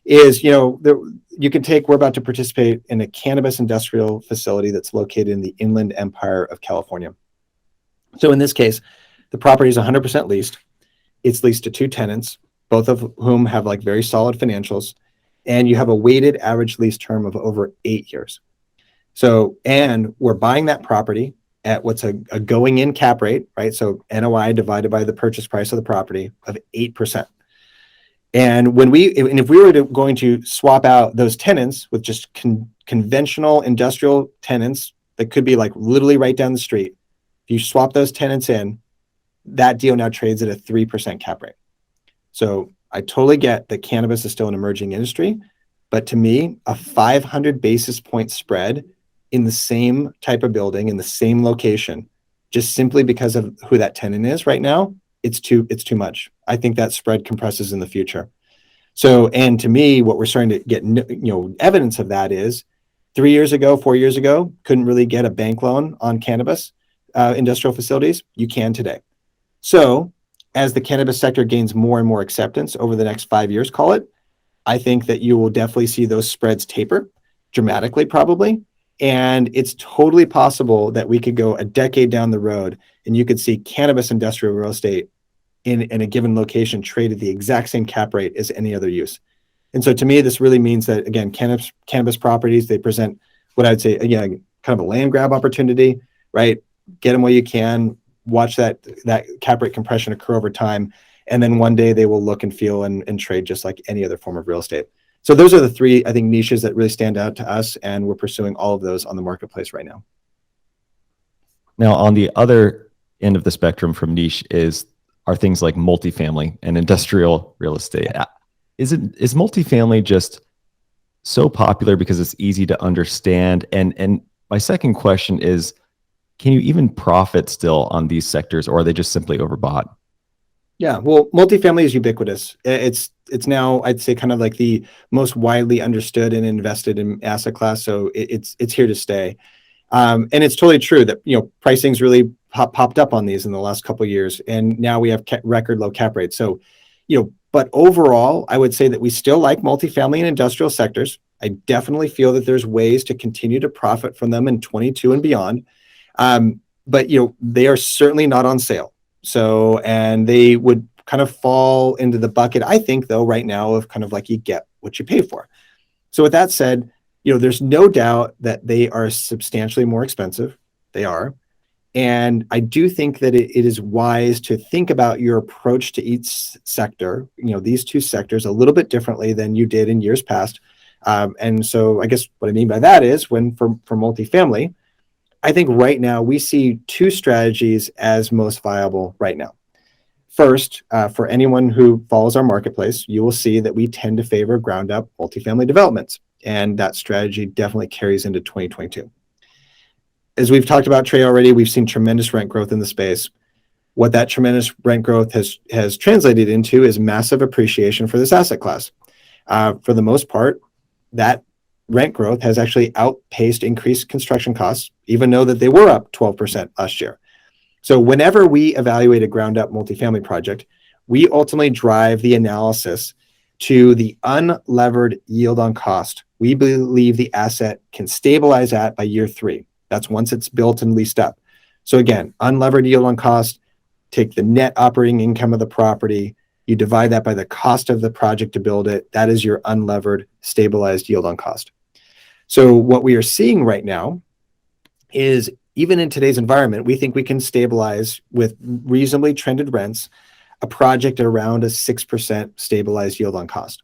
is, we're about to participate in a cannabis industrial facility that's located in the Inland Empire of California. So in this case, the property is 100% leased. It's leased to 2 tenants, both of whom have like very solid financials, and you have a weighted average lease term of over 8 years. So, and we're buying that property at what's a going in cap rate, right? So NOI divided by the purchase price of the property of 8%. And if we were going to swap out those tenants with just conventional industrial tenants that could be like literally right down the street, if you swap those tenants in, that deal now trades at a 3% cap rate. So I totally get that cannabis is still an emerging industry, but to me, a 500 basis point spread in the same type of building, in the same location, just simply because of who that tenant is right now, it's too much. I think that spread compresses in the future. So, and to me, what we're starting to get, evidence of that is 3 years ago, 4 years ago, couldn't really get a bank loan on cannabis industrial facilities. You can today. So as the cannabis sector gains more and more acceptance over the next 5 years, call it, I think that you will definitely see those spreads taper dramatically, probably. And it's totally possible that we could go a decade down the road and you could see cannabis industrial real estate in a given location trade at the exact same cap rate as any other use. And so to me, this really means that, again, cannabis properties, they present what I would say, again, kind of a land grab opportunity, right? Get them while you can, watch that cap rate compression occur over time. And then one day they will look and feel and trade just like any other form of real estate. So those are the 3, I think, niches that really stand out to us, and we're pursuing all of those on the marketplace right now. Now, on the other end of the spectrum from niche are things like multifamily and industrial real estate. Is multifamily just so popular because it's easy to understand? And my second question is, can you even profit still on these sectors, or are they just simply overbought? Yeah, well, multifamily is ubiquitous. It's now, I'd say, kind of like the most widely understood and invested in asset class. So it's here to stay. And it's totally true that, pricing's really popped up on these in the last couple of years. And now we have record low cap rates. So, but overall, I would say that we still like multifamily and industrial sectors. I definitely feel that there's ways to continue to profit from them in 22 and beyond. but they are certainly not on sale. So, and they would kind of fall into the bucket, I think, though, right now of kind of like you get what you pay for. So with that said, there's no doubt that they are substantially more expensive. They are. And I do think that it is wise to think about your approach to each sector, these two sectors, a little bit differently than you did in years past. And so I guess what I mean by that is for multifamily, I think right now we see two strategies as most viable right now. First, for anyone who follows our marketplace, you will see that we tend to favor ground up multifamily developments. And that strategy definitely carries into 2022. As we've talked about, Trey, already, we've seen tremendous rent growth in the space. What that tremendous rent growth has translated into is massive appreciation for this asset class. For the most part, that rent growth has actually outpaced increased construction costs, even though that they were up 12% last year. So whenever we evaluate a ground up multifamily project, we ultimately drive the analysis to the unlevered yield on cost we believe the asset can stabilize at by year 3. That's once it's built and leased up. So again, unlevered yield on cost, take the net operating income of the property, you divide that by the cost of the project to build it. That is your unlevered stabilized yield on cost. So what we are seeing right now is, even in today's environment, we think we can stabilize with reasonably trended rents a project at around a 6% stabilized yield on cost.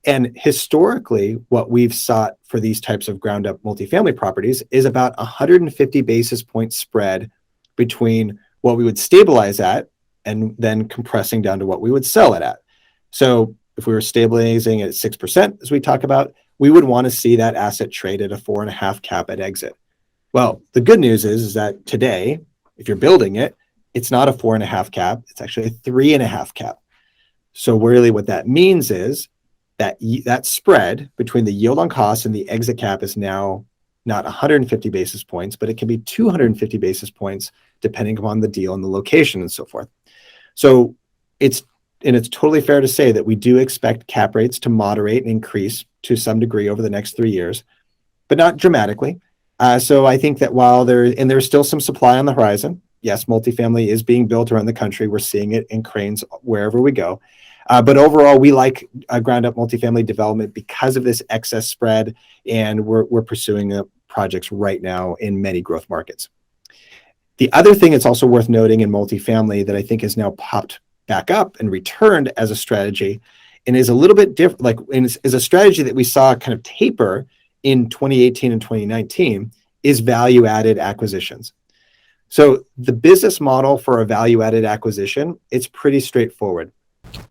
And historically, what we've sought for these types of ground up multifamily properties is about 150 basis point spread between what we would stabilize at and then compressing down to what we would sell it at. So if we were stabilizing at 6%, as we talk about, we would want to see that asset trade at a 4.5 cap at exit. Well, the good news is that today, if you're building it, it's not a 4.5 cap, it's actually a 3.5 cap. So really what that means is that spread between the yield on cost and the exit cap is now not 150 basis points, but it can be 250 basis points depending upon the deal and the location and so forth. So it's totally fair to say that we do expect cap rates to moderate and increase to some degree over the next 3 years, but not dramatically. So I think that while there's still some supply on the horizon, yes, multifamily is being built around the country. We're seeing it in cranes wherever we go. But overall, we like ground up multifamily development because of this excess spread, and we're pursuing projects right now in many growth markets. The other thing that's also worth noting in multifamily that I think has now popped back up and returned as a strategy, and is a little bit different, is a strategy that we saw kind of taper in 2018 and 2019, is value-added acquisitions. So the business model for a value-added acquisition, it's pretty straightforward.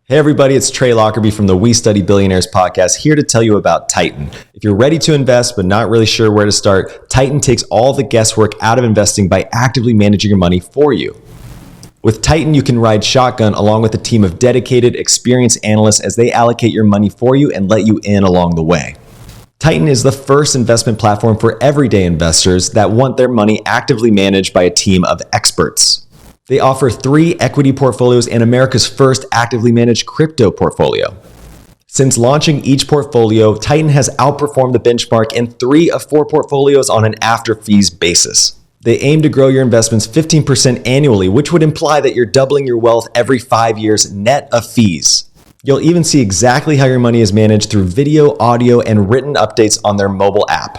Hey everybody, it's Trey Lockerbie from the We Study Billionaires podcast, here to tell you about Titan. If you're ready to invest but not really sure where to start, Titan takes all the guesswork out of investing by actively managing your money for you. With Titan, you can ride shotgun along with a team of dedicated, experienced analysts as they allocate your money for you and let you in along the way. Titan is the first investment platform for everyday investors that want their money actively managed by a team of experts. They offer 3 equity portfolios and America's first actively managed crypto portfolio. Since launching each portfolio, Titan has outperformed the benchmark in 3 of 4 portfolios on an after-fees basis. They aim to grow your investments 15% annually, which would imply that you're doubling your wealth every 5 years net of fees. You'll even see exactly how your money is managed through video, audio, and written updates on their mobile app.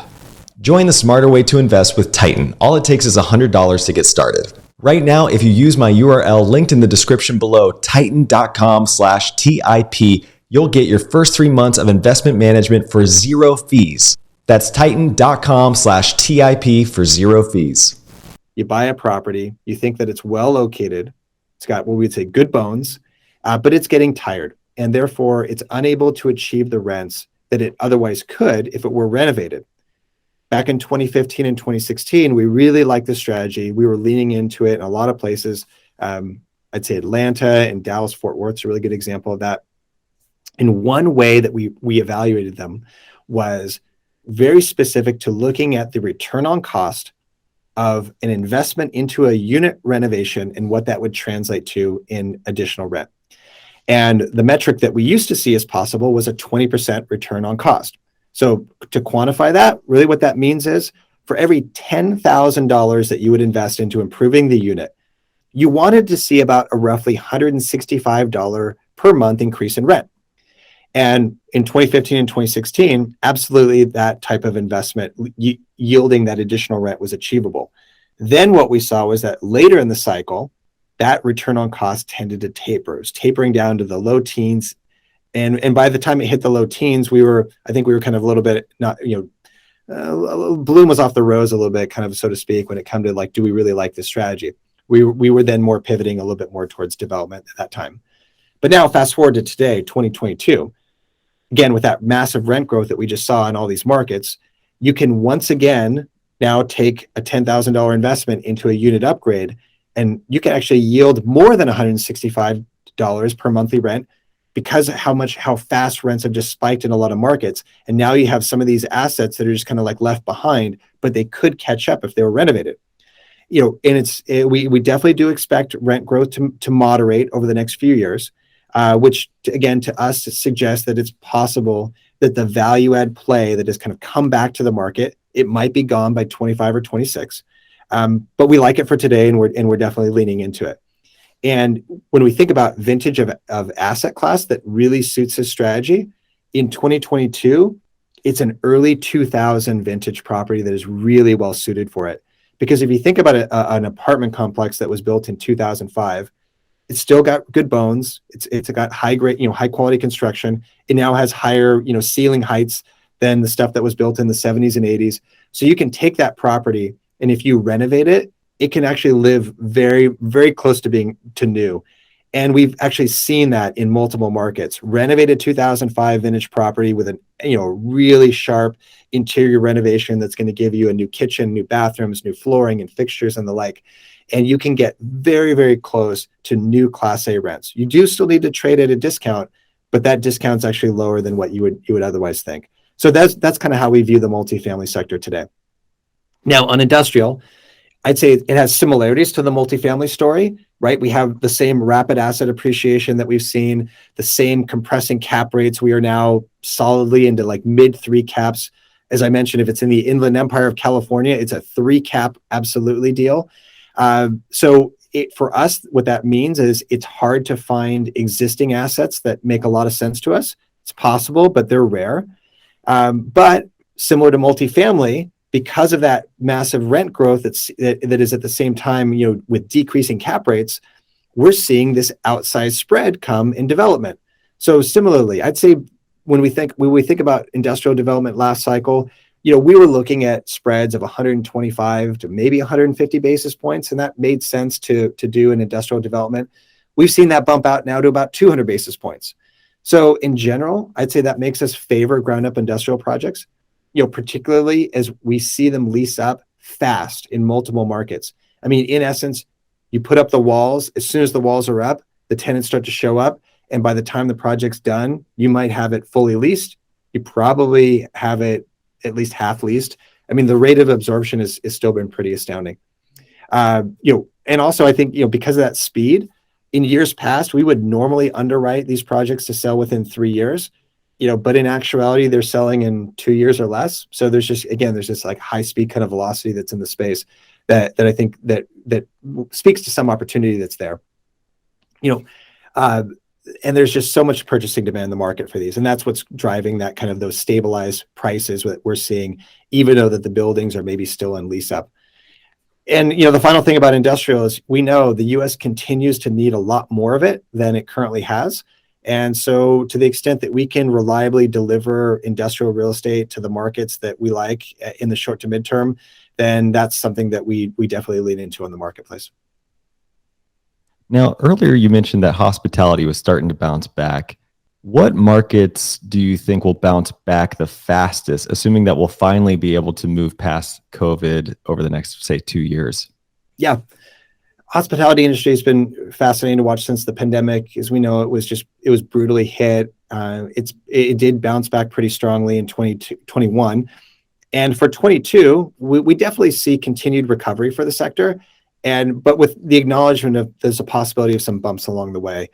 Join the smarter way to invest with Titan. All it takes is $100 to get started. Right now, if you use my URL linked in the description below, titan.com/TIP, you'll get your first 3 months of investment management for 0 fees. That's titan.com/TIP for 0 fees. You buy a property, you think that it's well located, it's got what we'd say good bones, but it's getting tired, and therefore it's unable to achieve the rents that it otherwise could if it were renovated. Back in 2015 and 2016, we really liked this strategy. We were leaning into it in a lot of places. I'd say Atlanta and Dallas, Fort Worth is a really good example of that. And one way that we evaluated them was very specific to looking at the return on cost of an investment into a unit renovation and what that would translate to in additional rent. And the metric that we used to see as possible was a 20% return on cost. So to quantify that, really what that means is for every $10,000 that you would invest into improving the unit, you wanted to see about a roughly $165 per month increase in rent. And in 2015 and 2016, absolutely that type of investment yielding that additional rent was achievable. Then what we saw was that later in the cycle, that return on cost tended to taper. It was tapering down to the low teens. And by the time it hit the low teens, I think we were kind of a little bit, not, bloom was off the rose a little bit, kind of, so to speak, when it came to like, do we really like this strategy? We were then more pivoting a little bit more towards development at that time. But now fast forward to today, 2022, again, with that massive rent growth that we just saw in all these markets, you can once again now take a $10,000 investment into a unit upgrade, and you can actually yield more than $165 per monthly rent because of how fast rents have just spiked in a lot of markets. And now you have some of these assets that are just kind of like left behind, but they could catch up if they were renovated. And we definitely do expect rent growth to moderate over the next few years. Which again, to us, suggests that it's possible that the value add play that has kind of come back to the market, it might be gone by 25 or 26. But we like it for today, and we're definitely leaning into it. And when we think about vintage of asset class that really suits this strategy, in 2022, it's an early 2000 vintage property that is really well suited for it. Because if you think about an apartment complex that was built in 2005, it's still got good bones. It's got high quality construction. It now has higher, ceiling heights than the stuff that was built in the 70s and 80s. So you can take that property, and if you renovate it, it can actually live very, very close to new. And we've actually seen that in multiple markets. Renovated 2005 vintage property with really sharp interior renovation that's going to give you a new kitchen, new bathrooms, new flooring and fixtures and the like. And you can get very, very close to new Class A rents. You do still need to trade at a discount, but that discount's actually lower than what you would otherwise think. So that's kind of how we view the multifamily sector today. Now on industrial, I'd say it has similarities to the multifamily story, right? We have the same rapid asset appreciation that we've seen, the same compressing cap rates. We are now solidly into like mid 3 caps. As I mentioned, if it's in the Inland Empire of California, it's a 3 cap absolutely deal. So for us, what that means is it's hard to find existing assets that make a lot of sense to us. It's possible, but they're rare. But similar to multifamily, because of that massive rent growth that is at the same time, with decreasing cap rates, we're seeing this outsized spread come in development. So similarly, I'd say when we think about industrial development last cycle, we were looking at spreads of 125 to maybe 150 basis points, and that made sense to do an industrial development. We've seen that bump out now to about 200 basis points. So in general, I'd say that makes us favor ground up industrial projects, particularly as we see them lease up fast in multiple markets. I mean, in essence, you put up the walls. As soon as the walls are up, the tenants start to show up. And by the time the project's done, you might have it fully leased. You probably have it at least half leased. I mean, the rate of absorption is still been pretty astounding. And also I think, because of that speed, in years past, we would normally underwrite these projects to sell within 3 years, but in actuality, they're selling in 2 years or less. So there's this like high speed kind of velocity that's in the space that I think that speaks to some opportunity that's there. And there's just so much purchasing demand in the market for these. And that's what's driving that kind of those stabilized prices that we're seeing, even though that the buildings are maybe still in lease up. And, the final thing about industrial is we know the US continues to need a lot more of it than it currently has. And so to the extent that we can reliably deliver industrial real estate to the markets that we like in the short to midterm, then that's something that we definitely lean into in the marketplace. Now, earlier you mentioned that hospitality was starting to bounce back. What markets do you think will bounce back the fastest, assuming that we'll finally be able to move past COVID over the next, say, 2 years? Yeah. Hospitality industry has been fascinating to watch since the pandemic. As we know, it was brutally hit. It did bounce back pretty strongly in 2021. And for 22, we definitely see continued recovery for the sector. But with the acknowledgement of there's a possibility of some bumps along the way.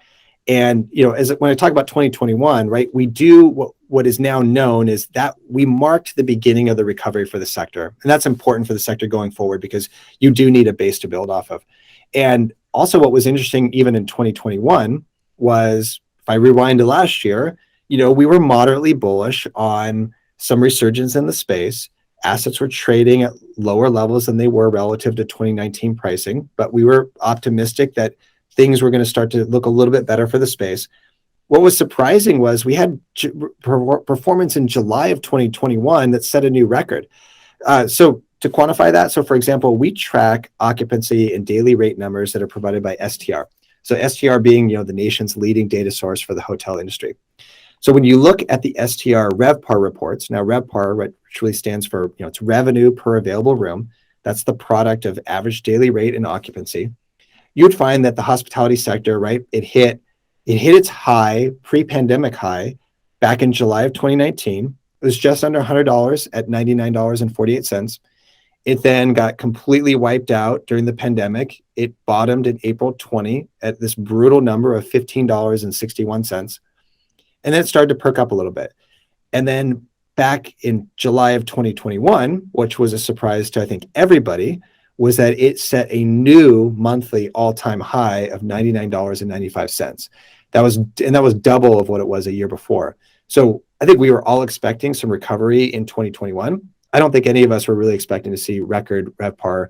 And as when I talk about 2021, right, we do what is now known is that we marked the beginning of the recovery for the sector, and that's important for the sector going forward because you do need a base to build off of. And also, what was interesting even in 2021 was, if I rewind to last year, we were moderately bullish on some resurgence in the space. Assets were trading at lower levels than they were relative to 2019 pricing, but we were optimistic that things were going to start to look a little bit better for the space. What was surprising was we had performance in July of 2021 that set a new record. So to quantify that, so for example, we track occupancy and daily rate numbers that are provided by STR. So STR being the nation's leading data source for the hotel industry. So when you look at the STR RevPAR reports, now RevPAR, which really stands for it's revenue per available room. That's the product of average daily rate and occupancy. You'd find that the hospitality sector, right, it hit its high, pre-pandemic high, back in July of 2019. It was just under $100 at $99.48. It then got completely wiped out during the pandemic. It bottomed in April 20 at this brutal number of $15.61. And then it started to perk up a little bit. And then back in July of 2021, which was a surprise to, I think, everybody, was that it set a new monthly all-time high of $99.95. That was double of what it was a year before. So I think we were all expecting some recovery in 2021. I don't think any of us were really expecting to see record RevPAR,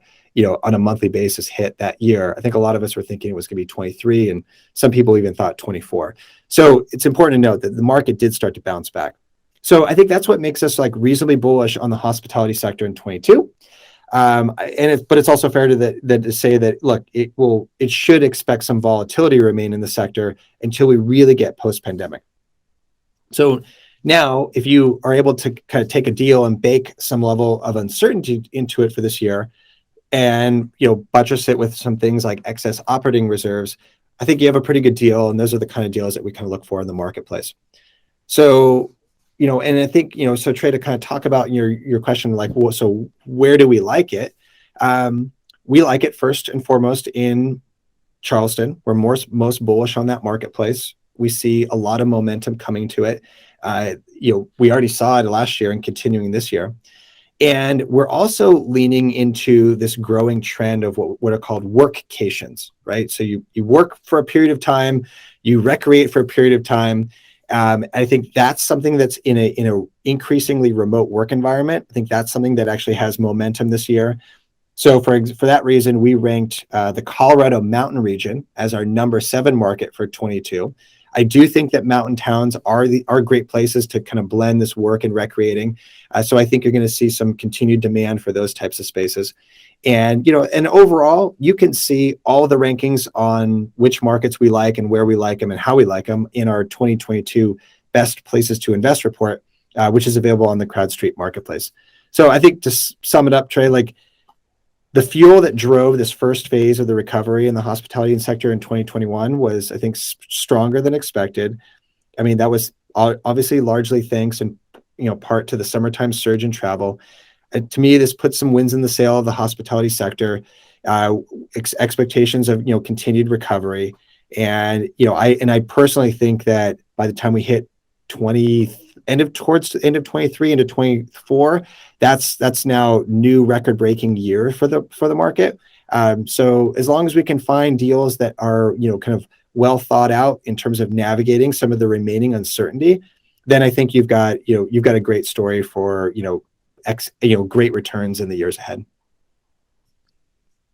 on a monthly basis hit that year. I think a lot of us were thinking it was going to be 23, and some people even thought 24. So it's important to note that the market did start to bounce back. So I think that's what makes us reasonably bullish on the hospitality sector in 22. But it's also fair to say that, look, it should expect some volatility to remain in the sector until we really get post-pandemic. So now, if you are able to kind of take a deal and bake some level of uncertainty into it for this year, and buttress it with some things like excess operating reserves, I think you have a pretty good deal, and those are the kind of deals that we kind of look for in the marketplace. So and I think, so Trey, to kind of talk about your question, so where do we like it? We like it first and foremost in Charleston. We're most bullish on that marketplace. We see a lot of momentum coming to it. We already saw it last year and continuing this year. And we're also leaning into this growing trend of what are called workcations, right? So you work for a period of time, you recreate for a period of time. I think that's something that's in a increasingly remote work environment. I think that's something that actually has momentum this year. So for that reason, we ranked the Colorado Mountain region as our number 7 market for 22. I do think that mountain towns are great places to kind of blend this work and recreating. So I think you're going to see some continued demand for those types of spaces. And, and overall, you can see all the rankings on which markets we like and where we like them and how we like them in our 2022 Best Places to Invest report, which is available on the Crowdstreet marketplace. So I think to sum it up, Trey, the fuel that drove this first phase of the recovery in the hospitality sector in 2021 was, I think, stronger than expected. I mean, that was obviously largely thanks in part to the summertime surge in travel. To me, this puts some winds in the sail of the hospitality sector, expectations of continued recovery, and I personally think that by the time we hit towards the end of 23 into 24, that's now new record-breaking year for the market. So as long as we can find deals that are kind of well thought out in terms of navigating some of the remaining uncertainty, then I think you've got a great story for great returns in the years ahead.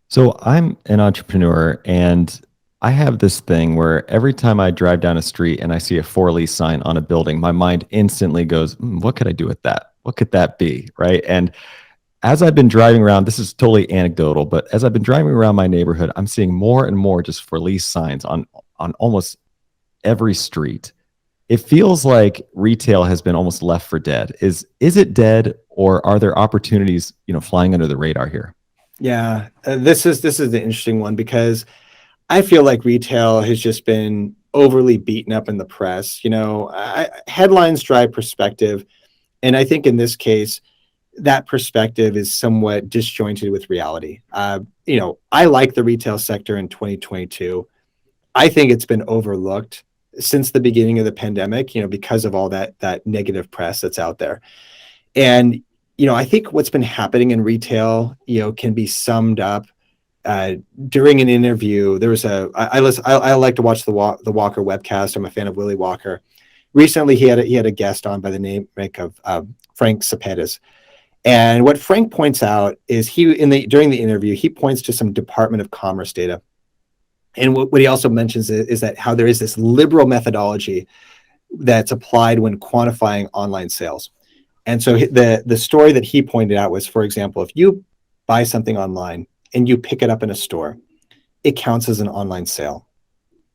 So I'm an entrepreneur, and I have this thing where every time I drive down a street and I see a for lease sign on a building, my mind instantly goes, what could I do with that? What could that be? Right. And as I've been driving around, this is totally anecdotal, but as I've been driving around my neighborhood, I'm seeing more and more just for lease signs on almost every street. It feels like retail has been almost left for dead. Is it dead, or are there opportunities, flying under the radar here? Yeah, this is the interesting one, because I feel like retail has just been overly beaten up in the press. Headlines drive perspective, and I think in this case, that perspective is somewhat disjointed with reality. I like the retail sector in 2022. I think it's been overlooked since the beginning of the pandemic, because of all that negative press that's out there. And, I think what's been happening in retail, can be summed up during an interview. There was I like to watch the Walker webcast. I'm a fan of Willie Walker. Recently, he had a guest on by the name of Frank Cepedes. And what Frank points out is during the interview, he points to some Department of Commerce data. And what he also mentions is that how there is this liberal methodology that's applied when quantifying online sales. And so the story that he pointed out was, for example, if you buy something online and you pick it up in a store, it counts as an online sale.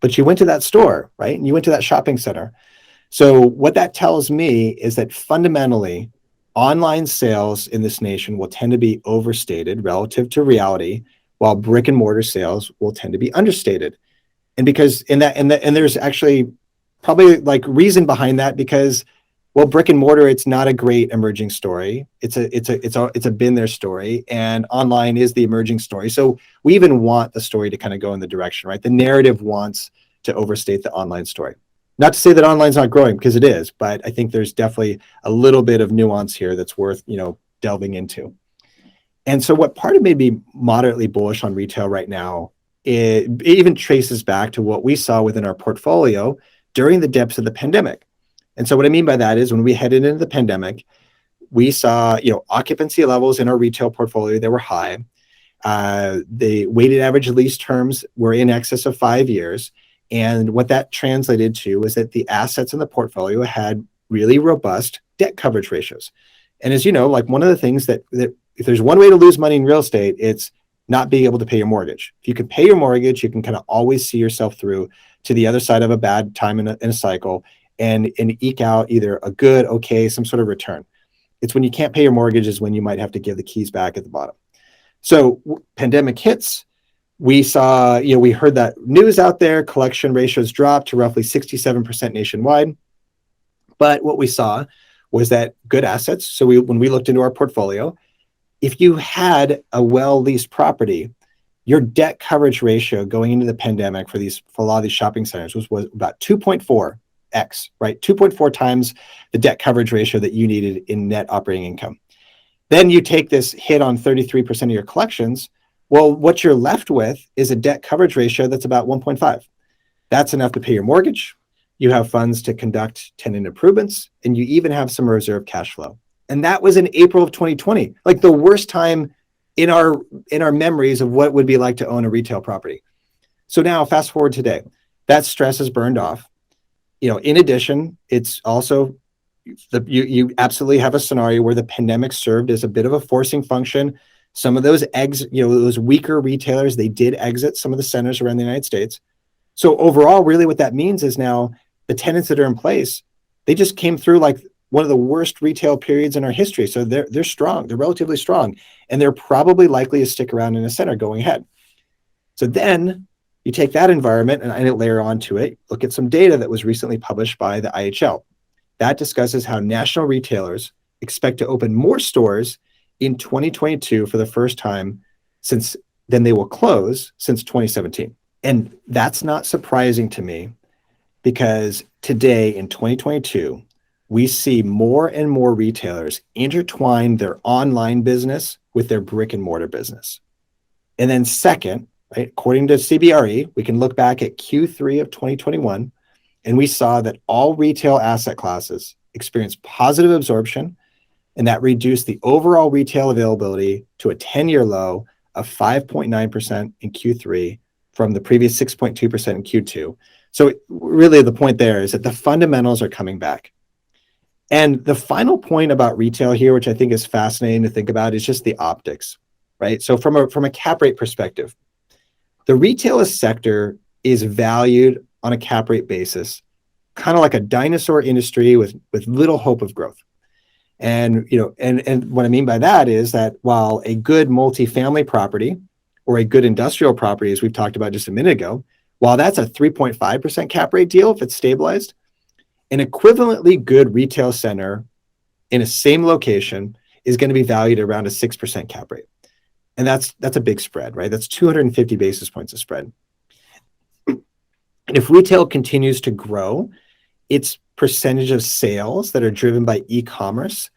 But you went to that store, right? And you went to that shopping center. So what that tells me is that fundamentally, online sales in this nation will tend to be overstated relative to reality, while brick and mortar sales will tend to be understated. And because and there's actually probably like reason behind that, because brick and mortar, it's not a great emerging story. It's a been there story, and online is the emerging story. So we even want the story to kind of go in the direction, right? The narrative wants to overstate the online story. Not to say that online's not growing, because it is, but I think there's definitely a little bit of nuance here that's worth, delving into. And so what part of made me moderately bullish on retail right now, it even traces back to what we saw within our portfolio during the depths of the pandemic. And so what I mean by that is when we headed into the pandemic, we saw, occupancy levels in our retail portfolio that were high. The weighted average lease terms were in excess of 5 years. And what that translated to was that the assets in the portfolio had really robust debt coverage ratios. And as you know, like one of the things that if there's one way to lose money in real estate, it's not being able to pay your mortgage. If you can pay your mortgage, you can kind of always see yourself through to the other side of a bad time in a cycle and eke out either a good, okay, some sort of return. It's when you can't pay your mortgage is when you might have to give the keys back at the bottom. So pandemic hits. We saw, we heard that news out there, collection ratios dropped to roughly 67% nationwide. But what we saw was that good assets. So when we looked into our portfolio, if you had a well-leased property, your debt coverage ratio going into the pandemic for a lot of these shopping centers was about 2.4x, right? 2.4 times the debt coverage ratio that you needed in net operating income. Then you take this hit on 33% of your collections. Well, what you're left with is a debt coverage ratio that's about 1.5. That's enough to pay your mortgage. You have funds to conduct tenant improvements, and you even have some reserve cash flow. And that was in April of 2020, like the worst time in our memories of what it would be like to own a retail property. So now fast forward today, that stress is burned off. In addition, it's also you absolutely have a scenario where the pandemic served as a bit of a forcing function. Some of those those weaker retailers, they did exit some of the centers around the United States. So overall, really what that means is now the tenants that are in place, they just came through like one of the worst retail periods in our history. So they're strong, they're relatively strong, and they're probably likely to stick around in a center going ahead. So then you take that environment and layer onto it, look at some data that was recently published by the IHL. That discusses how national retailers expect to open more stores in 2022 for the first time than they will close since 2017. And that's not surprising to me, because today in 2022, we see more and more retailers intertwine their online business with their brick and mortar business. And then second, right, according to CBRE, we can look back at Q3 of 2021, and we saw that all retail asset classes experienced positive absorption, and that reduced the overall retail availability to a 10-year low of 5.9% in Q3 from the previous 6.2% in Q2. So really the point there is that the fundamentals are coming back. And the final point about retail here, which I think is fascinating to think about, is just the optics, right? So from a cap rate perspective, the retail sector is valued on a cap rate basis, kind of like a dinosaur industry with little hope of growth. And and what I mean by that is that while a good multifamily property or a good industrial property, as we've talked about just a minute ago, while that's a 3.5% cap rate deal if it's stabilized, an equivalently good retail center in a same location is going to be valued around a 6% cap rate. And that's a big spread, right? That's 250 basis points of spread. And if retail continues to grow, its percentage of sales that are driven by e-commerce,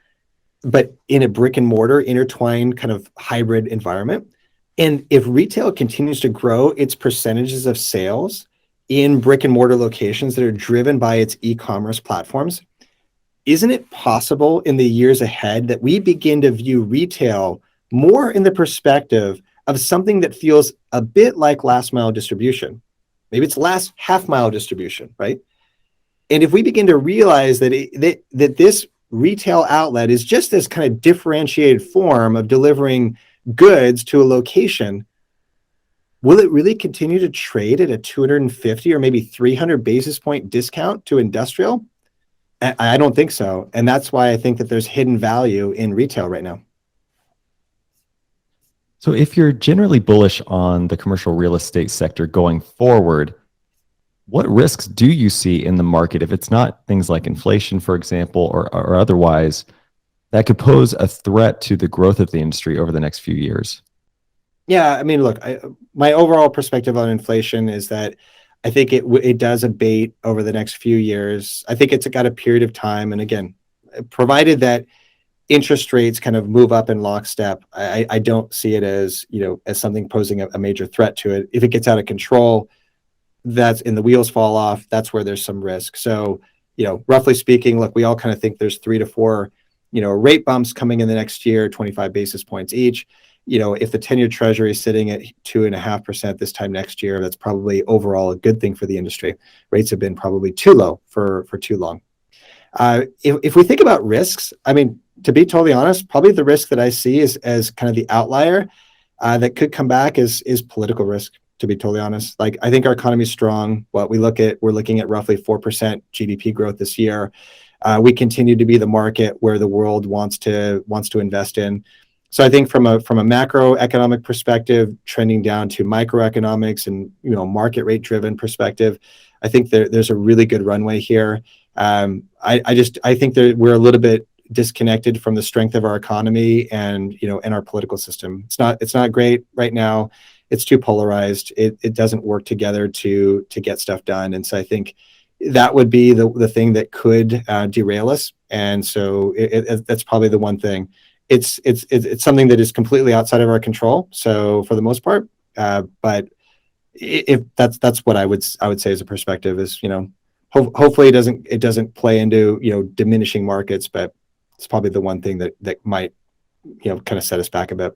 but in a brick and mortar intertwined kind of hybrid environment. And if retail continues to grow its percentages of sales in brick and mortar locations that are driven by its e-commerce platforms, isn't it possible in the years ahead that we begin to view retail more in the perspective of something that feels a bit like last mile distribution? Maybe it's last half mile distribution, right? And if we begin to realize that this retail outlet is just this kind of differentiated form of delivering goods to a location, will it really continue to trade at a 250 or maybe 300 basis point discount to industrial? I don't think so. And that's why I think that there's hidden value in retail right now. So if you're generally bullish on the commercial real estate sector going forward, what risks do you see in the market if it's not things like inflation, for example, or otherwise, that could pose a threat to the growth of the industry over the next few years? Yeah, I mean, look, my overall perspective on inflation is that I think it does abate over the next few years. I think it's got a period of time, and again, provided that interest rates kind of move up in lockstep, I don't see it as as something posing a major threat to it. If it gets out of control, that's and the wheels fall off, that's where there's some risk. So, roughly speaking, look, we all kind of think there's 3 to 4, rate bumps coming in the next year, 25 basis points each. If the 10-year treasury is sitting at 2.5% this time next year, that's probably overall a good thing for the industry. Rates have been probably too low for too long. If we think about risks, I mean, to be totally honest, probably the risk that I see is as kind of the outlier that could come back is political risk. To be totally honest, like I think our economy is strong. We're looking at roughly 4% GDP growth this year. We continue to be the market where the world wants to invest in. So I think from a macroeconomic perspective, trending down to microeconomics and market rate driven perspective, I think there's a really good runway here. I think that we're a little bit disconnected from the strength of our economy and and our political system. It's not great right now. It's too polarized. It doesn't work together to get stuff done. And so I think that would be the thing that could derail us. And so that's probably the one thing. It's something that is completely outside of our control. So for the most part, but if that's what I would say as a perspective is hopefully it doesn't play into diminishing markets, but it's probably the one thing that might kind of set us back a bit.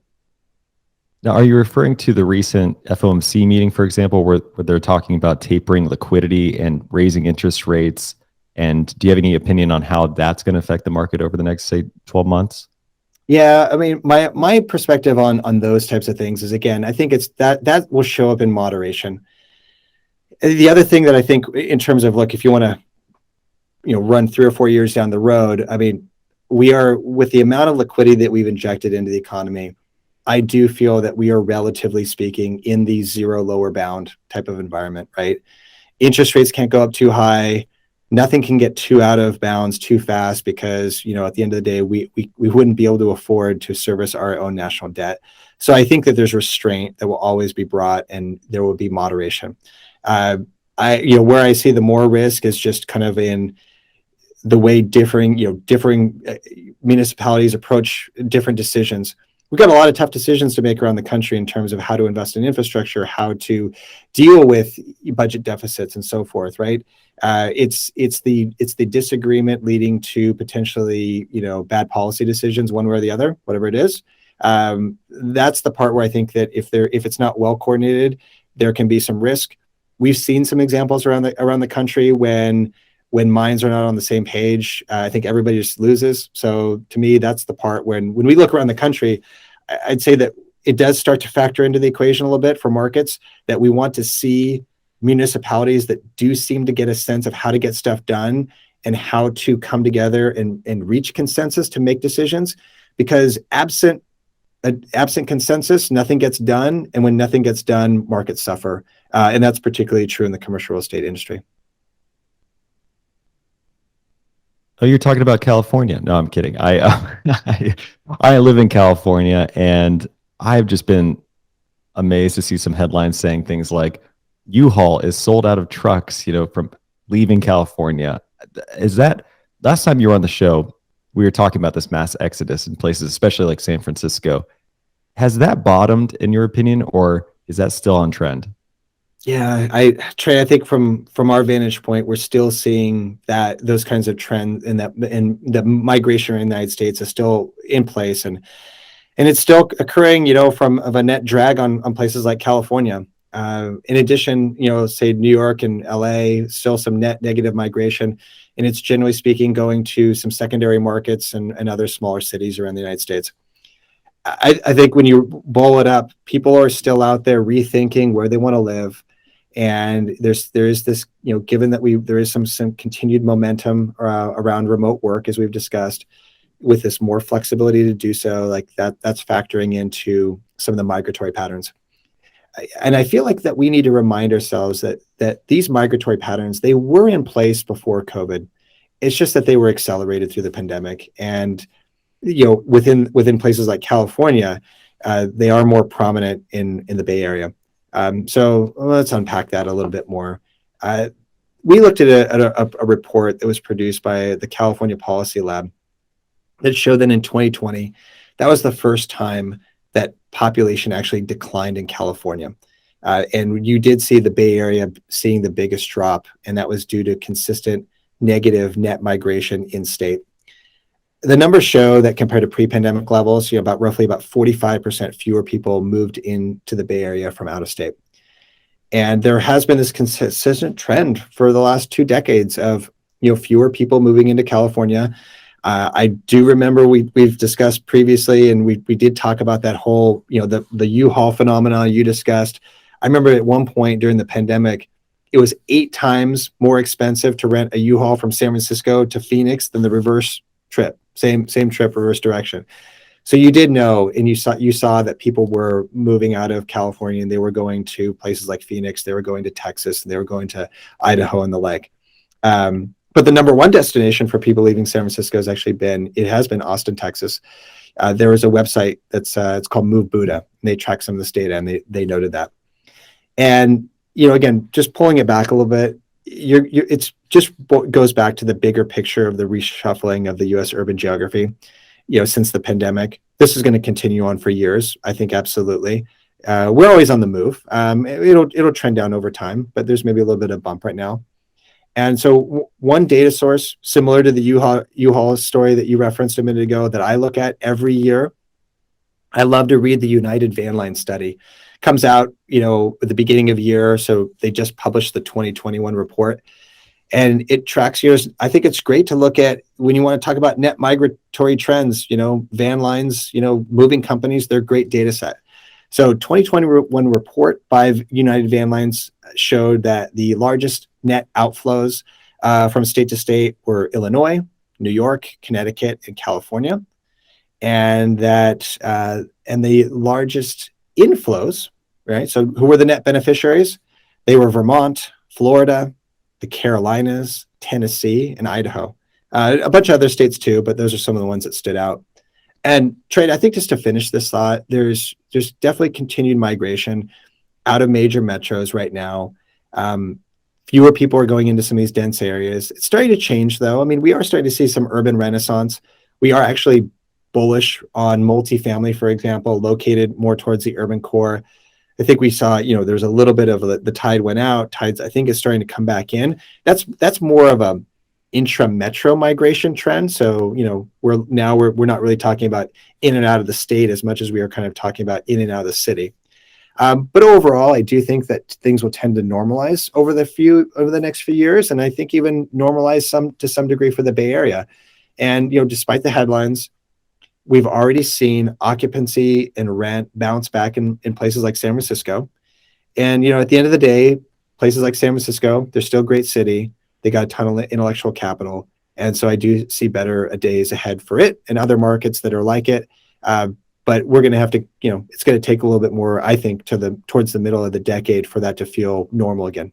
Now, are you referring to the recent FOMC meeting, for example, where they're talking about tapering liquidity and raising interest rates? And do you have any opinion on how that's going to affect the market over the next, say, 12 months? Yeah, I mean, my perspective on those types of things is, again, I think it's that will show up in moderation. The other thing that I think in terms of, look, if you want to run 3 or 4 years down the road, I mean, we are, with the amount of liquidity that we've injected into the economy, I do feel that we are, relatively speaking, in the zero lower bound type of environment, right? Interest rates can't go up too high. Nothing can get too out of bounds too fast because, at the end of the day, we wouldn't be able to afford to service our own national debt. So I think that there's restraint that will always be brought and there will be moderation. Where I see the more risk is just kind of in the way differing municipalities approach different decisions. We've got a lot of tough decisions to make around the country in terms of how to invest in infrastructure, how to deal with budget deficits and so forth, right? It's the disagreement leading to potentially, bad policy decisions one way or the other, whatever it is. That's the part where I think that if it's not well coordinated, there can be some risk. We've seen some examples around the country when minds are not on the same page. I think everybody just loses. So to me, that's the part when we look around the country, I'd say that it does start to factor into the equation a little bit for markets, that we want to see municipalities that do seem to get a sense of how to get stuff done and how to come together and reach consensus to make decisions, because absent consensus, nothing gets done. And when nothing gets done, markets suffer. And that's particularly true in the commercial real estate industry. Oh, you're talking about California. No, I'm kidding. I live in California, and I've just been amazed to see some headlines saying things like U-Haul is sold out of trucks, from leaving California. Is that last time you were on the show, we were talking about this mass exodus in places, especially like San Francisco. Has that bottomed in your opinion, or is that still on trend? Yeah, Trey, I think from our vantage point, we're still seeing that those kinds of trends and the migration in the United States is still in place, and it's still occurring, from of a net drag on places like California. In addition, say New York and LA, still some net negative migration, and it's generally speaking going to some secondary markets and other smaller cities around the United States. I think when you boil it up, people are still out there rethinking where they want to live. And there is this, given that there is some continued momentum around remote work, as we've discussed, with this more flexibility to do so, like that's factoring into some of the migratory patterns. And I feel like that we need to remind ourselves that these migratory patterns, they were in place before COVID. It's just that they were accelerated through the pandemic. And within places like California, they are more prominent in the Bay Area. So let's unpack that a little bit more. We looked at a report that was produced by the California Policy Lab that showed that in 2020, that was the first time that population actually declined in California. And you did see the Bay Area seeing the biggest drop, and that was due to consistent negative net migration in state. The numbers show that compared to pre-pandemic levels, roughly about 45% fewer people moved into the Bay Area from out of state. And there has been this consistent trend for the last 2 decades of fewer people moving into California. I do remember we've discussed previously, and we did talk about that whole the U-Haul phenomena you discussed. I remember at one point during the pandemic, it was 8 times more expensive to rent a U-Haul from San Francisco to Phoenix than the reverse trip. Same trip, reverse direction. So you did know, and you saw that people were moving out of California, and they were going to places like Phoenix, they were going to Texas, and they were going to Idaho and the like. But the number one destination for people leaving San Francisco has been Austin, Texas. There is a website it's called Move Buddha, and they track some of this data, and they noted that. And again, just pulling it back a little bit, it's just goes back to the bigger picture of the reshuffling of the U.S. urban geography. Since the pandemic, this is going to continue on for years. I think absolutely. We're always on the move. It'll trend down over time, but there's maybe a little bit of bump right now. And so one data source similar to the U-Haul story that you referenced a minute ago that I look at every year, I love to read the United Van Line study. Comes out, at the beginning of the year. So they just published the 2021 report, and it tracks years. I think it's great to look at when you want to talk about net migratory trends, van lines, moving companies, they're a great data set. So 2021 report by United Van Lines showed that the largest net outflows from state to state were Illinois, New York, Connecticut, and California. And the largest inflows, right? So who were the net beneficiaries? They were Vermont, Florida, the Carolinas, Tennessee, and Idaho. A bunch of other states too, but those are some of the ones that stood out. And Trey, I think just to finish this thought, there's definitely continued migration out of major metros right now. Fewer people are going into some of these dense areas. It's starting to change though. I mean, we are starting to see some urban renaissance. We are actually bullish on multifamily, for example, located more towards the urban core. I think we saw, there's a little bit of the tide went out. Tides, I think, is starting to come back in. That's more of a intra-metro migration trend. So, we're not really talking about in and out of the state as much as we are kind of talking about in and out of the city. But overall, I do think that things will tend to normalize over the next few years, and I think even normalize to some degree for the Bay Area. And despite the headlines, we've already seen occupancy and rent bounce back in places like San Francisco. And, at the end of the day, places like San Francisco, they're still a great city. They got a ton of intellectual capital. And so I do see better days ahead for it and other markets that are like it. But we're going to have to, it's going to take a little bit more, I think, towards the middle of the decade for that to feel normal again.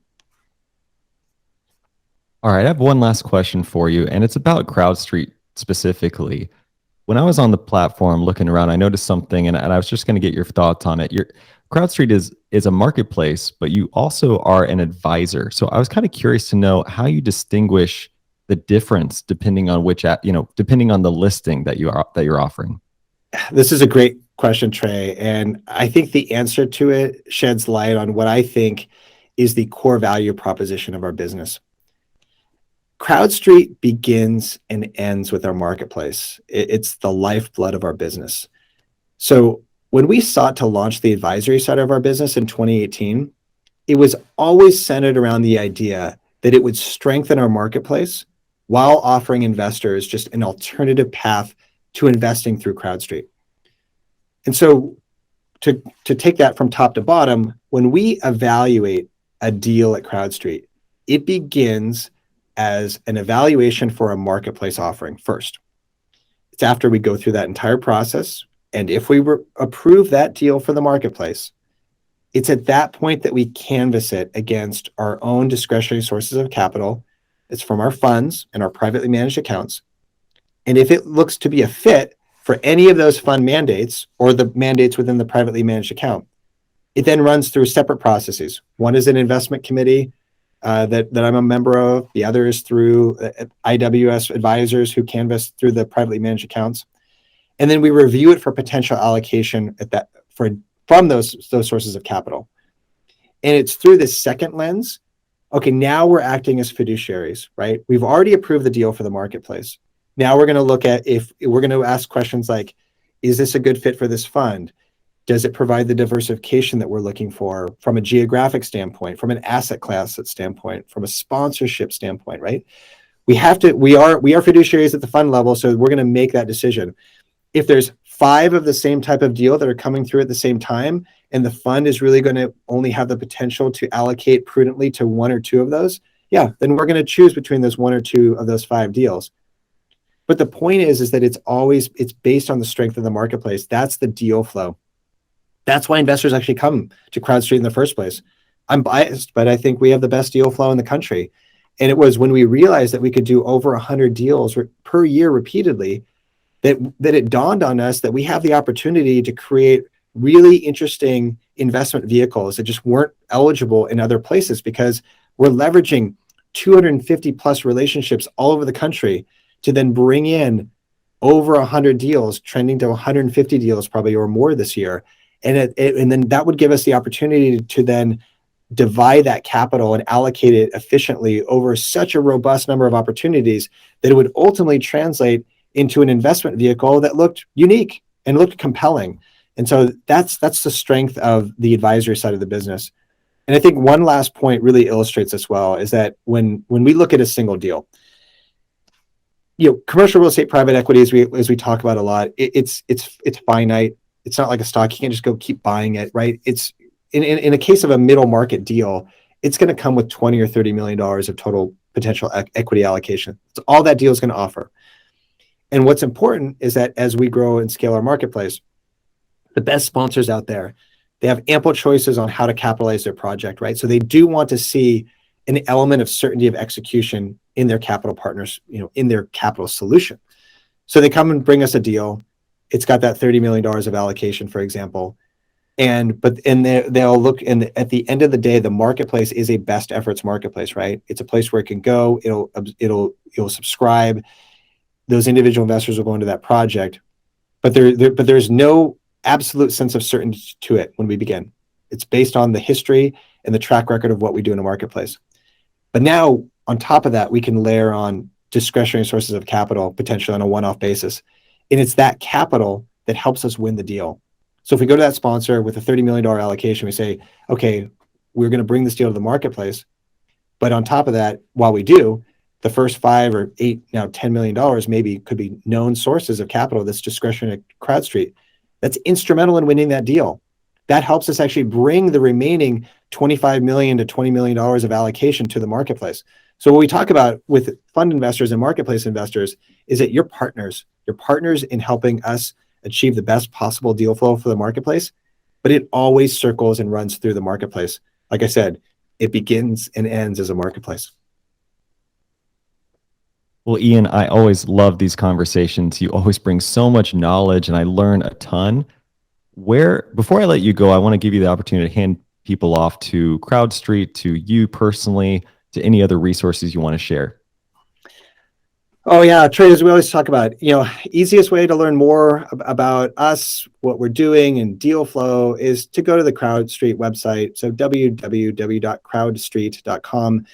All right, I have one last question for you, and it's about Crowdstreet specifically. When I was on the platform looking around, I noticed something, and I was just going to get your thoughts on it. CrowdStreet is a marketplace, but you also are an advisor. So I was kind of curious to know how you distinguish the difference depending on depending on the listing that you're offering. This is a great question, Trey. And I think the answer to it sheds light on what I think is the core value proposition of our business. CrowdStreet begins and ends with our marketplace. It's the lifeblood of our business. So when we sought to launch the advisory side of our business in 2018, it was always centered around the idea that it would strengthen our marketplace while offering investors just an alternative path to investing through CrowdStreet. And so to take that from top to bottom, when we evaluate a deal at CrowdStreet, it begins as an evaluation for a marketplace offering first. It's after we go through that entire process. And if we approve that deal for the marketplace, it's at that point that we canvass it against our own discretionary sources of capital. It's from our funds and our privately managed accounts. And if it looks to be a fit for any of those fund mandates or the mandates within the privately managed account, it then runs through separate processes. One is an investment committee that I'm a member of. The other is through IWS advisors who canvass through the privately managed accounts. And then we review it for potential allocation from those sources of capital. And it's through this second lens. Okay, now we're acting as fiduciaries, right? We've already approved the deal for the marketplace. Now we're going to look at if we're going to ask questions like, is this a good fit for this fund? Does it provide the diversification that we're looking for from a geographic standpoint, from an asset class standpoint, from a sponsorship standpoint, right? We are fiduciaries at the fund level, so we're going to make that decision. If there's 5 of the same type of deal that are coming through at the same time, and the fund is really going to only have the potential to allocate prudently to 1 or 2 of those, then we're going to choose between those 1 or 2 of those 5 deals. But the point is that it's based on the strength of the marketplace. That's the deal flow. That's why investors actually come to CrowdStreet in the first place. I'm biased, but I think we have the best deal flow in the country. And it was when we realized that we could do over 100 deals per year repeatedly that it dawned on us that we have the opportunity to create really interesting investment vehicles that just weren't eligible in other places, because we're leveraging 250 plus relationships all over the country to then bring in over 100 deals, trending to 150 deals probably or more this year. And then that would give us the opportunity to then divide that capital and allocate it efficiently over such a robust number of opportunities that it would ultimately translate into an investment vehicle that looked unique and looked compelling. And so that's the strength of the advisory side of the business. And I think one last point really illustrates this well is that when we look at a single deal, commercial real estate private equity, as we talk about a lot, it's finite. It's not like a stock. You can't just go keep buying it, right? It's in a case of a middle market deal, it's going to come with $20 or $30 million of total potential equity allocation. It's all that deal is going to offer. And what's important is that as we grow and scale our marketplace, the best sponsors out there, they have ample choices on how to capitalize their project, right? So they do want to see an element of certainty of execution in their capital partners, in their capital solution. So they come and bring us a deal. It's got that $30 million of allocation, for example. And they'll look, and at the end of the day, the marketplace is a best efforts marketplace, right? It's a place where it can go. It'll subscribe. Those individual investors will go into that project, but there's no absolute sense of certainty to it when we begin. It's based on the history and the track record of what we do in a marketplace. But now, on top of that, we can layer on discretionary sources of capital, potentially on a one-off basis. And it's that capital that helps us win the deal. So if we go to that sponsor with a $30 million allocation, we say, okay, we're going to bring this deal to the marketplace. But on top of that, while we do, the first 5 or 8, now $10 million maybe could be known sources of capital that's discretionary at CrowdStreet. That's instrumental in winning that deal. That helps us actually bring the remaining $25 million to $20 million of allocation to the marketplace. So what we talk about with fund investors and marketplace investors is that you're partners in helping us achieve the best possible deal flow for the marketplace, but it always circles and runs through the marketplace. Like I said, it begins and ends as a marketplace. Well, Ian, I always love these conversations. You always bring so much knowledge and I learn a ton. Before I let you go, I want to give you the opportunity to hand people off to CrowdStreet, to you personally, to any other resources you want to share. Oh yeah, traders, we always talk about, easiest way to learn more about us, what we're doing and deal flow is to go to the CrowdStreet website. So www.crowdstreet.com.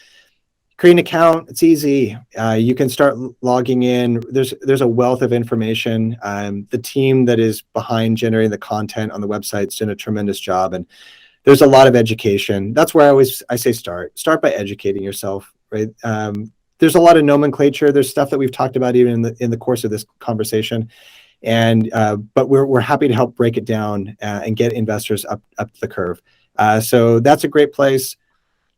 Create an account. It's easy. You can start logging in. There's a wealth of information. The team that is behind generating the content on the website's done a tremendous job, and there's a lot of education. That's where I say start. Start by educating yourself, right? There's a lot of nomenclature. There's stuff that we've talked about even in the course of this conversation, and but we're happy to help break it down and get investors up the curve. So that's a great place.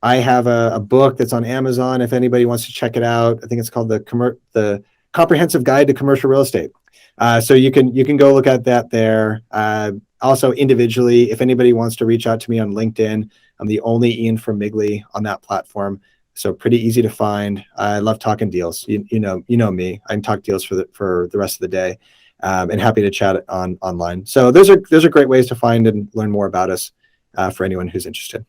I have a book that's on Amazon if anybody wants to check it out. I think it's called the Comprehensive Guide to Commercial Real Estate. So you can go look at that there. Also individually, if anybody wants to reach out to me on LinkedIn, I'm the only Ian Formigle on that platform. So pretty easy to find. I love talking deals. You know me. I can talk deals for the rest of the day, and happy to chat online. So those are great ways to find and learn more about us for anyone who's interested.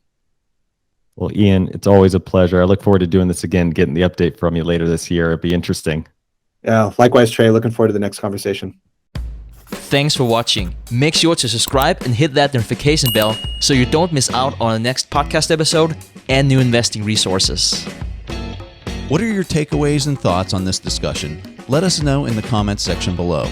Well, Ian, it's always a pleasure. I look forward to doing this again, getting the update from you later this year. It'd be interesting. Yeah, likewise, Trey. Looking forward to the next conversation. Thanks for watching. Make sure to subscribe and hit that notification bell so you don't miss out on the next podcast episode and new investing resources. What are your takeaways and thoughts on this discussion? Let us know in the comments section below.